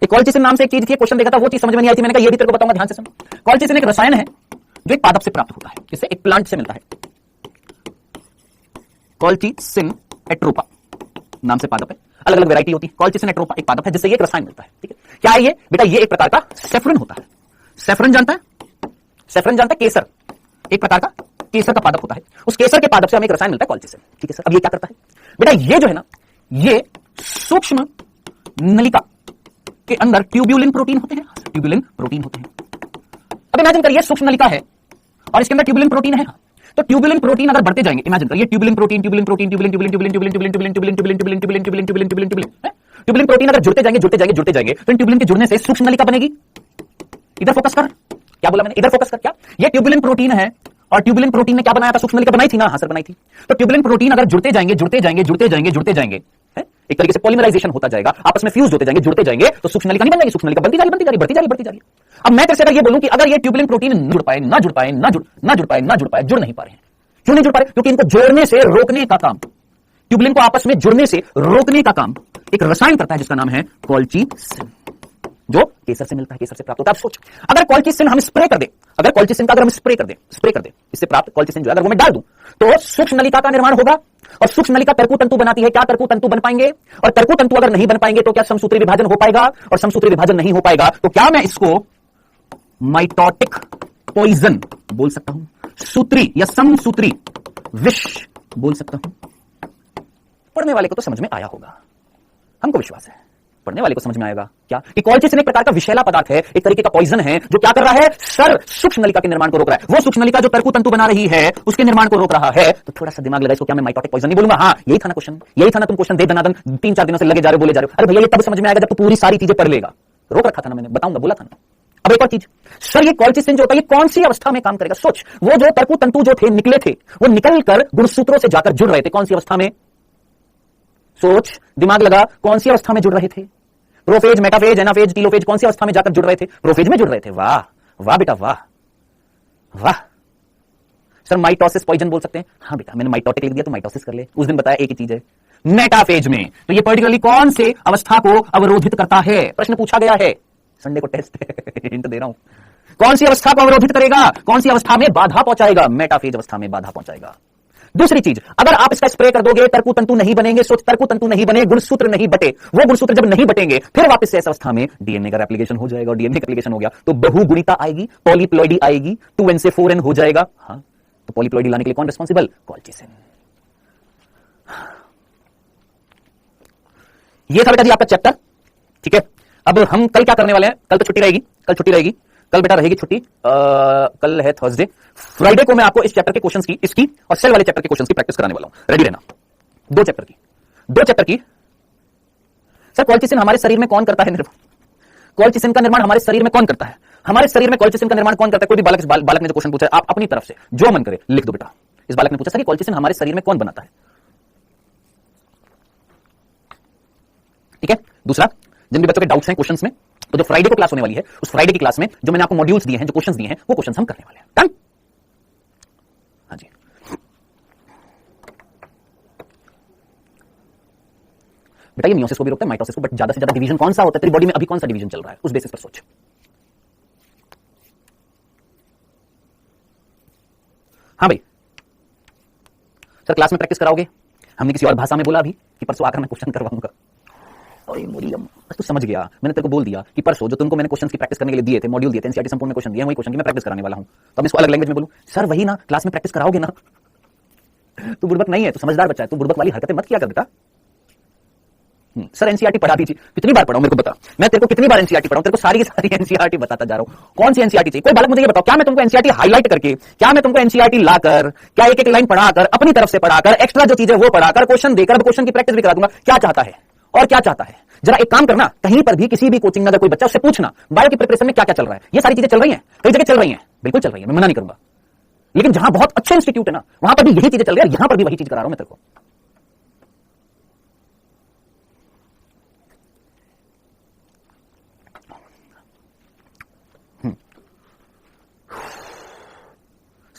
एक कॉल्चीसिन नाम से एक चीज थी, क्वेश्चन देखा था, वो चीज समझ में नहीं आई थी, मैंने कहा ये भी तेरे को बताऊंगा, ध्यान से सुन। कॉल्चीसिन एक रसायन है जो एक पादप से प्राप्त होता है, जिससे एक प्लांट से मिलता है। कॉल्चीसिन एट्रोपा नाम से पादप है, अलग अलग वैरायटी होती है। कॉल्चीसिन एट्रोपा एक पादप है जिससे ये एक रसायन मिलता है। ठीक है, क्या है ये बेटा? ये एक प्रकार का सेफ्रन होता है। सेफ्रन जानता है? सेफ्रन जानता है? केसर, एक प्रकार का केसर का पादप होता है। उस केसर के पादप से हमें एक रसायन मिलता है, कॉल्चीसिन। ठीक है सर, अब ये क्या करता है बेटा? ये जो है ना, ये सूक्ष्म नलिका के अंदर ट्यूब्यूलिन प्रोटीन होते हैं, ट्यूब्यूलिन प्रोटीन होते हैं। अब इमेजिन करिए, सूक्ष्म नलिका है और इसके अंदर ट्यूब्यूलिन प्रोटीन है, तो ट्यूब्यूलिन प्रोटीन अगर बढ़ते जाएंगे, इमेजिन करिए ट्यूब्यूलिन प्रोटीन अगर जुड़ते जाएंगे तो इन ट्यूब्यूलिन के जुड़ने से सूक्ष्म नलिका बनेगी। इधर फोकस कर, क्या बोला मैंने? इधर फोकस कर। क्या ये ट्यूब्यूलिन प्रोटीन है, और ट्यूब्यूलिन प्रोटीन ने क्या बनाया था? सूक्ष्म नलिका बनाई थी ना? हाँ सर, बनाई थी। तो ट्यूब्यूलिन प्रोटीन अगर जुड़ते जाएंगे, एक तरीके से पॉलीमराइजेशन होता जाएगा, आपस में फ्यूज होते जाएंगे, जुड़ते जाएंगे, तो सूक्ष्म नलिका नहीं बन जाएगी, सूक्ष्म नलिका बढ़ती जा रही है। अब मैं तेरे से अगर ये बोलूं कि अगर ये ट्यूब्यूलिन प्रोटीन जुड़ पाए, जुड़ नहीं पा रहे हैं। क्यों नहीं जुड़ पा रहे? क्योंकि इनको जोड़ने से रोकने का काम, ट्यूब्यूलिन को आपस में जुड़ने से रोकने का काम एक रसायन करता है जिसका नाम है कॉल्चीसिन, जो केसर से मिलता है, केसर से प्राप्त होता है। आप सोच, अगर कॉल्चीसिन हम स्प्रे कर दे, इससे प्राप्त कॉल्चीसिन जो अगर वो मैं डाल दूं, तो सूक्ष्म नलिका का निर्माण होगा, और सूक्ष्म नलिका तरकु तंतु बनाती है। क्या तरकु तंतु बन पाएंगे? और तरकु तंतु अगर नहीं बन पाएंगे तो क्या समसूत्री विभाजन हो पाएगा? और समसूत्री विभाजन नहीं हो पाएगा तो क्या मैं इसको माइटोटिक पॉइजन बोल सकता हूं, सूत्री या समसूत्री विष बोल सकता हूं? पढ़ने वाले को तो समझ में आया होगा, हमको विश्वास है पढ़ने वाले को समझ में आएगा। क्या कि कॉल्चीसिन एक प्रकार का विषैला पदार्थ है, एक तरीके का पॉइजन है, जो क्या कर रहा है? सर, सूक्ष्म नलिका के निर्माण को रोक रहा है। वो सूक्ष्म नलिका जो तरकु तंतु बना रही है, उसके निर्माण को रोक रहा है। तो थोड़ा सा दिमाग लगाइए, इसको क्या मैं माइटोटिक पॉइजन नहीं बोलूंगा? हाँ, यही था ना क्वेश्चन, यही था ना। तुम क्वेश्चन दे दनादन 3-4 दिनों से लगे जा रहे हो, बोले जा रहे हो। अरे भैया, ये तब समझ में आएगा जब तू पूरी सारी चीजें पढ़ लेगा। रोक रखा था ना मैंने, बताऊंगा, बोला था ना। अब एक और चीज, सर ये कॉल्चीसिन जो होता है, ये कौन सी अवस्था में काम करेगा? सोच, वो जो तरकु तंतु जो थे निकले थे, वो निकलकर गुणसूत्रों से जाकर जुड़ रहे थे, कौन सी अवस्था में? सोच, दिमाग लगा, कौन सी अवस्था में जुड़ रहे थे? प्रोफेज, मेटाफेज, एनाफेज, टीलोफेज कौन सी अवस्था में जाकर जुड़ रहे थे? प्रोफेज में जुड़ रहे थे। वाह वाह बेटा वाह वाह। सर माइटोसिस पॉइजन बोल सकते हैं? हाँ बेटा, मैंने माइटोटिक लिख दिया तो माइटोसिस कर ले। उस दिन बताया एक ही चीज है, मेटाफेज में। तो ये पर्टिकुलरली कौन से अवस्था को अवरोधित करता है? प्रश्न पूछा गया है, संडे को टेस्ट है, हिंट दे रहा हूं। कौन सी अवस्था को अवरोधित करेगा? कौन सी अवस्था में बाधा पहुंचाएगा? मेटाफेज अवस्था में बाधा पहुंचाएगा। दूसरी चीज, अगर आप इसका स्प्रे कर दोगे, तर्कु तंतु नहीं बनेंगे, तर्कु तंतु नहीं बने, गुणसूत्र नहीं बटे, वो गुणसूत्र जब नहीं बटेंगे फिर वापस से इस अवस्था में डीएनए का रेप्लिकेशन हो जाएगा, और डीएनए का रेप्लिकेशन हो गया तो बहुगुणिता आएगी, पॉलीप्लॉइडी आएगी, 2n से 4n हो जाएगा। हाँ, तो पॉलीप्लॉइडी लाने के लिए कौन रिस्पॉन्सिबल? कॉल्चिसिन। ये था बेटा जी आपका चैप्टर। ठीक है, अब हम कल क्या करने वाले हैं? कल तो छुट्टी रहेगी, कल बेटा रहेगी छुट्टी। कल है थर्सडे। फ्राइडे को मैं आपको इस चैप्टर के क्वेश्चंस की, इसकी और सेल वाले चैप्टर के क्वेश्चंस की प्रैक्टिस कराने वाला हूं। रेडी रहना। दो चैप्टर की। सर कॉल्चिसिन हमारे शरीर में कौन करता है निर्माण? कॉल्चिसिन का निर्माण हमारे शरीर में कौन करता है? हमारे शरीर में कॉल्चिसिन का निर्माण कौन करता है? कोई भी बालक ने जो क्वेश्चन पूछा है, आप अपनी तरफ से जो मन करे लिख दो बेटा। इस बालक ने पूछा, सर कॉल्चिसिन हमारे शरीर में कौन बनाता है? ठीक है। दूसरा, जिन भी बच्चों के डाउट्स हैं क्वेश्चंस में, तो जो फ्राइडे को क्लास होने वाली है, उस फ्राइडे की क्लास में जो मैंने आपको मॉड्यूल्स दिए हैं, जो क्वेश्चंस दिए हैं, वो क्वेश्चंस हम करने वाले हैं। डन? हाँ जी। बेटा ये मियोसिस को भी रोकता है, माइटोसिस को, बट ज्यादा से ज्यादा डिवीजन कौन सा होता है तेरी बॉडी में? अभी कौन सा डिवीजन चल रहा है, उस बेसिस पर सोच। हाँ भाई सर, क्लास में प्रैक्टिस कराओगे? हमने किसी और भाषा में बोला अभी कि परसों आकर मैं क्वेश्चन करवाऊंगा। बस तू समझ गया, मैंने तेरे को बोल दिया कि परसों जो तुमको मैंने क्वेश्चन की प्रैक्टिस करने के लिए दिए थे, मॉड्यूल दिए थे, एनसीईआरटी संपूर्ण में क्वेश्चन दिए, वही क्वेश्चन की मैं प्रैक्टिस कराने वाला हूं। तो अब इसको अलग लैंग्वेज में बोलूं? सर वही ना, क्लास में प्रैक्टिस कराओगे ना? तू बुड़बक नहीं है, तू समझदार बच्चा है, तू बुड़बक वाली हरकतें मत किया कर बेटा। सर एनसीईआरटी पढ़ा दीजिए। कितनी बार पढ़ाऊं मेरे को बता? मैं तेरे को कितनी बार एनसीईआरटी पढ़ाऊं? तेरे को सारी की सारी एनसीईआरटी बताता जा रहा हूं। कौन सी एनसीईआरटी चाहिए? कोई बालक मुझे ये बताओ, क्या मैं तुमको एनसीईआरटी हाईलाइट करके, क्या मैं तुमको एनसीईआरटी लाकर, क्या एक एक लाइन पढ़ाकर, अपनी तरफ से पढ़ाकर, एक्स्ट्रा जो चीजें वो पढ़ाकर, क्वेश्चन देकर क्वेश्चन की प्रैक्टिस भी करा दूंगा? क्या चाहता है और क्या चाहता है? जरा एक काम करना, कहीं पर भी किसी भी कोचिंग में अगर कोई बच्चा, उससे पूछना बायो की प्रिपरेशन में क्या क्या चल रहा है। ये सारी चीजें चल रही हैं, कई जगह चल रही हैं, बिल्कुल चल रही है, मैं मना नहीं करूंगा। लेकिन जहां बहुत अच्छे इंस्टीट्यूट है ना, वहां पर भी यही चीजें चल रही है, यहां पर भी वही चीज करा रहा हूं मैं तेरे को।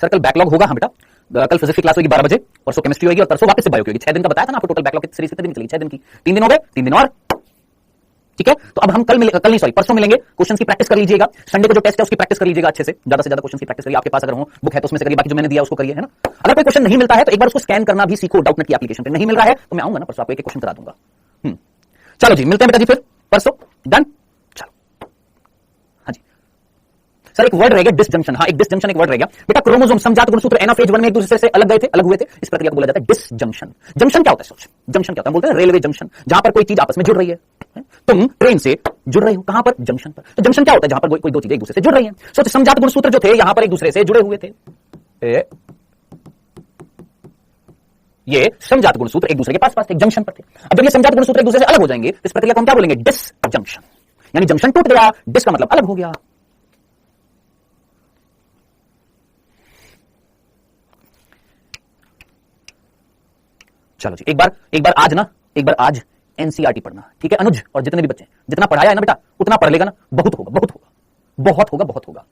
सर कल बैकलॉग होगा? हाँ बेटा, कल फिजिक्स की क्लास होगी 12 बजे, परसों केमिस्ट्री होगी और परसों वापस से बायो की होगी। 6 दिन का बताया था ना आपको टोटल बैकलॉग की सीरीज कितने दिन चलेगी? 6 दिन की। 3 दिन हो गए, 3 दिन और। ठीक है, तो अब हम परसों मिलेंगे, क्वेश्चंस की प्रैक्टिस कर लीजिएगा। संडे को जो टेस्ट है उसकी प्रैक्टिस कर लीजिएगा अच्छे से ज्यादा क्वेश्चन की प्रैक्टिस करिए। आपके पास अगर हो बुक है तो उसमें से करिए, बाकी जो मैंने दिया उसको करिए, है ना। अगर कोई क्वेश्चन नहीं मिलता है तो एक बार उसको स्कैन करना भी सीखो, डाउटनेट की एप्लीकेशन पे। नहीं मिल रहा है तो मैं आऊंगा ना परसों, आपको एक क्वेश्चन करा दूंगा। चलो जी, मिलते हैं बेटा जी फिर परसों। डन? सर एक वर्ड रह गया, डिसजंक्शन। हाँ, एक डिसजंक्शन एक वर्ड रह गया बेटा। क्रोमोसोम समजात गुणसूत्र एनाफेज 1 में एक दूसरे से अलग हुए थे। इस प्रक्रिया को बोला जाता है डिसजंक्शन। जंक्शन क्या होता है? सोच, जंक्शन क्या होता है? बोलते हैं रेलवे जंक्शन, जहां पर कोई चीज आपस में जुड़ रही है। तुम ट्रेन से जुड़ रहे हो, कहां पर? जंक्शन पर। तो जंक्शन क्या होता है? जहां पर कोई दो चीजें एक दूसरे से जुड़ रही हैं। सोच, समजात गुणसूत्र जो थे यहां पर एक दूसरे से जुड़े हुए थे। ये समजात गुणसूत्र एक दूसरे के पास थे, जंक्शन पर थे। अब जब ये समजात गुणसूत्र एक दूसरे से अलग हो जाएंगे, इस प्रक्रिया को हम क्या बोलेंगे? डिसजंक्शन। यानी जंक्शन टूट गया, डिस का मतलब अलग हो गया। चलो जी, एक बार आज एनसीईआरटी पढ़ना, ठीक है अनुज? और जितने भी बच्चे, जितना पढ़ाया है ना बेटा उतना पढ़ लेगा ना, बहुत होगा।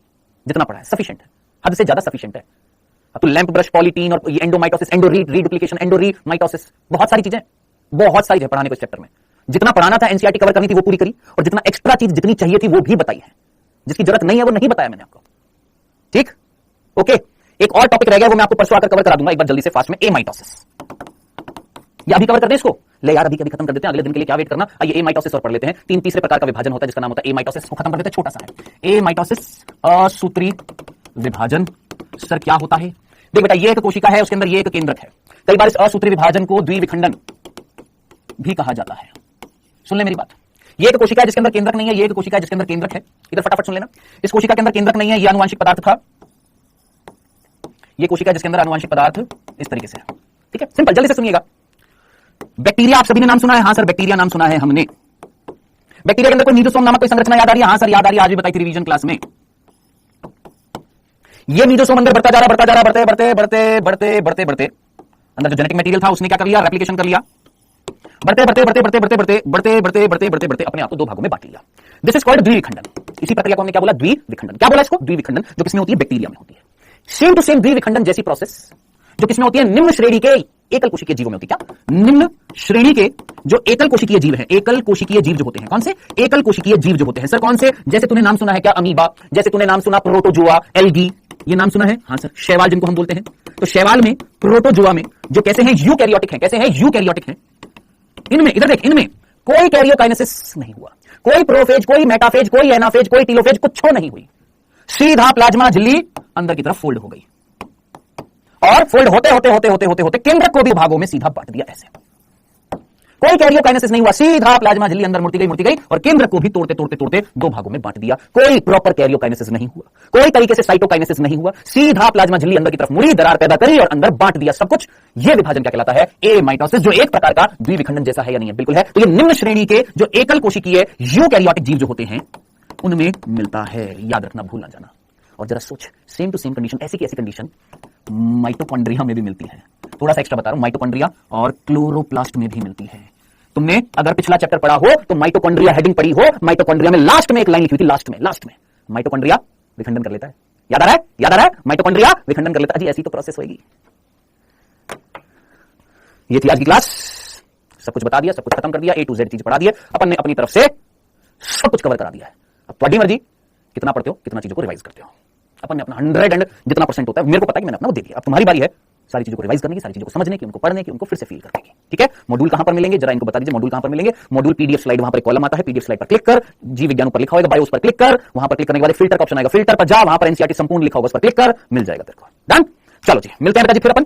जितना पढ़ा है सफिशिएंट है, हद से ज्यादा सफिशिएंट है। अब तो लैंप ब्रश, पॉलीटीन और ये एंडोमाइटोसिस, रीडुप्लीकेशन, एंडोमाइटोसिस, बहुत सारी चीजें है पढ़ाने को इस चैप्टर में। जितना पढ़ाना था, एनसीईआरटी कवर करनी थी वो पूरी करी, और जितना एक्स्ट्रा चीज जितनी चाहिए थी वो भी बताई है। जिसकी जरूरत नहीं है वो नहीं बताया मैंने आपको। ठीक, ओके। एक और टॉपिक रह गया, वो मैं आपको परसों आकर कवर करा दूंगा एक बार जल्दी से फास्ट में, एमाइटोसिस। या अभी कवर कर दें इसको? ले यार, अभी खत्म कर देते हैं, अगले दिन के लिए क्या वेट करना। आइए एमाइटोसिस और पढ़ लेते हैं। 3 तीसरे प्रकार का विभाजन होता है जिसका नाम होता है एमाइटोसिस, को खत्म कर देते हैं, छोटा सा है। एमाइटोसिस, असूत्री विभाजन। सर क्या होता है? देख बेटा, ये एक कोशिका है, उसके अंदर ये एक केंद्रक है। कई बार इस असूत्री विभाजन को द्विविखंडन भी कहा जाता है। सुन ले मेरी बात, ये एक कोशिका है जिसके अंदर केंद्रक नहीं है, ये एक कोशिका है जिसके अंदर केंद्रक है। इधर फटाफट सुन लेना, इस कोशिका के अंदर केंद्रक नहीं है, ये आनुवांशिक पदार्थ था। ये कोशिका जिसके अंदर आनुवांशिक पदार्थ इस तरीके से है, ठीक है। सिंपल, जल्दी से सुनिएगा। बैक्टीरिया आप सभी ने नाम सुना है? हाँ सर, बैक्टीरिया नाम सुना है हमने। बैक्टीरिया के अंदर कोई मीजोसोम नामक कोई संरचना याद आ रही है? हाँ सर याद आ रही है, आज भी बताई थी रिवीजन क्लास में। ये मीजोसोम अंदर बढ़ता जा रहा, बढ़ते अंदर जो जेनेटिक मटेरियल था उसने क्या कर लिया? रेप्लिकेशन कर लिया। बढ़ते बढ़ते बढ़ते बढ़ते बढ़ते बढ़ते बढ़ते बढ़ते बढ़ते बढ़ते बढ़ते अपने आप को दो भागों में बांट लिया। दिस इज कॉल्ड द्विविखंडन। इसी प्रक्रिया को हमने क्या बोला? द्विविखंडन। क्या बोला इसको? द्विविखंडन, जो किसमें होती है? बैक्टीरिया में होती है। सेम टू सेम द्विविखंडन जैसी प्रोसेस जो किसमें होती है? निम्न श्रेणी के एकल कोशिकीय जीवों में होती है। क्या? निम्न श्रेणी के जो एकल कोशिकीय जीव हैं, एकल कोशिकीय जीव जो होते हैं, कौन से? एकल कोशिकीय जीव जो होते हैं। सर कौन से? जैसे तूने नाम सुना है क्या? अमीबा, जैसे तूने नाम सुना प्रोटोजोआ, एल्गी, ये नाम सुना है? हाँ सर। शैवाल जिनको हम बोलते हैं, तो शैवाल में, प्रोटोजोआ में जो कैसे हैं? यूकैरियोटिक हैं। कैसे हैं? यूकैरियोटिक हैं। इनमें, इधर देख, इनमें कोई कैरियोकाइनेसिस नहीं हुआ, कोई प्रोफेज, कोई मेटाफेज, कोई एनाफेज, कोई टीलोफेज, कुछ नहीं हुई। सीधा प्लाज्मा झिल्ली अंदर की तरफ फोल्ड हो गई और फोल्ड होते होते होते होते होते होते केंद्रक को भी भागों में सीधा बांट दिया। ऐसे कोई कैरियोकाइनेसिस नहीं हुआ, सीधा प्लाज्मा झिल्ली अंदर मुड़ती गई और केंद्रक को भी तोड़ते तोड़ते तोड़ते दो भागों में बांट दिया। कोई प्रॉपर कैरियोकाइनेसिस नहीं हुआ, कोई तरीके से साइटोकाइनेसिस नहीं हुआ, सीधा प्लाज्मा झिल्ली अंदर की तरफ मुड़ी, दरार पैदा करी और अंदर बांट दिया सब कुछ। यह विभाजन क्या कहलाता है? ए माइटोसिस, जो एक प्रकार का द्विविखंडन जैसा है या नहीं है? बिल्कुल है। तो ये निम्न श्रेणी के जो एकल कोशिकीय यूकैरियोटिक जीव जो होते हैं उनमें मिलता है। याद रखना, भूल ना जाना। और जरा सोच, सेम टू सेम कंडीशन, ऐसी की ऐसी कंडीशन माइटोकॉन्ड्रिया में भी मिलती है। थोड़ा सा एक्स्ट्रा बता रहा हूं, माइटोकॉन्ड्रिया और क्लोरोप्लास्ट में भी मिलती है। तुमने अगर पिछला चैप्टर पढ़ा हो तो माइटोकॉन्ड्रिया हेडिंग पढ़ी हो, माइटोकॉन्ड्रिया में लास्ट में एक लाइन लिखी थी, लास्ट में माइटोकॉन्ड्रिया विखंडन कर लेता है। याद आ रहा है? याद आ रहा है? माइटोकॉन्ड्रिया विखंडन कर लेता है। जी ऐसी तो प्रोसेस होगी। ये थी आज की क्लास। सब कुछ बता दिया, सब कुछ खत्म कर दिया, A to Z चीज पढ़ा दिया अपन ने, अपनी तरफ से सब कुछ कवर करा दिया है। अब तुम्हारी मर्जी, कितना पढ़ते हो, कितना चीजों को रिवाइज करते हो। अपन ने अपना 100 एंड जितना % होता है, मेरे को पता है कि मैंने अपना वो दे दिया। अब तुम्हारी बारी है सारी चीजों को रिवाइज करने की, सारी चीजों को समझने की, उनको पढ़ने की, उनको फिर से फील करने की। ठीक है? मॉड्यूल कहां पर मिलेंगे जरा इनको बता दीजिए। मॉड्यूल कहां पर मिलेंगे? मॉड्यूल पीडीएफ स्लाइड, वहां पर कॉलम आता है, पीडीएफ स्लाइड पर क्लिक कर, जीव विज्ञान पर लिखा होगा, बायोस पर क्लिक कर, वहां पर क्लिक करने के बाद फिल्टर का ऑप्शन आएगा, फिल्टर पर जा, वहां पर एनसीईआरटी संपूर्ण लिखा होगा, उस पर क्लिक कर, मिल जाएगा तेरे को। डन? चलो जी, मिलते हैं बेटा जी फिर अपन।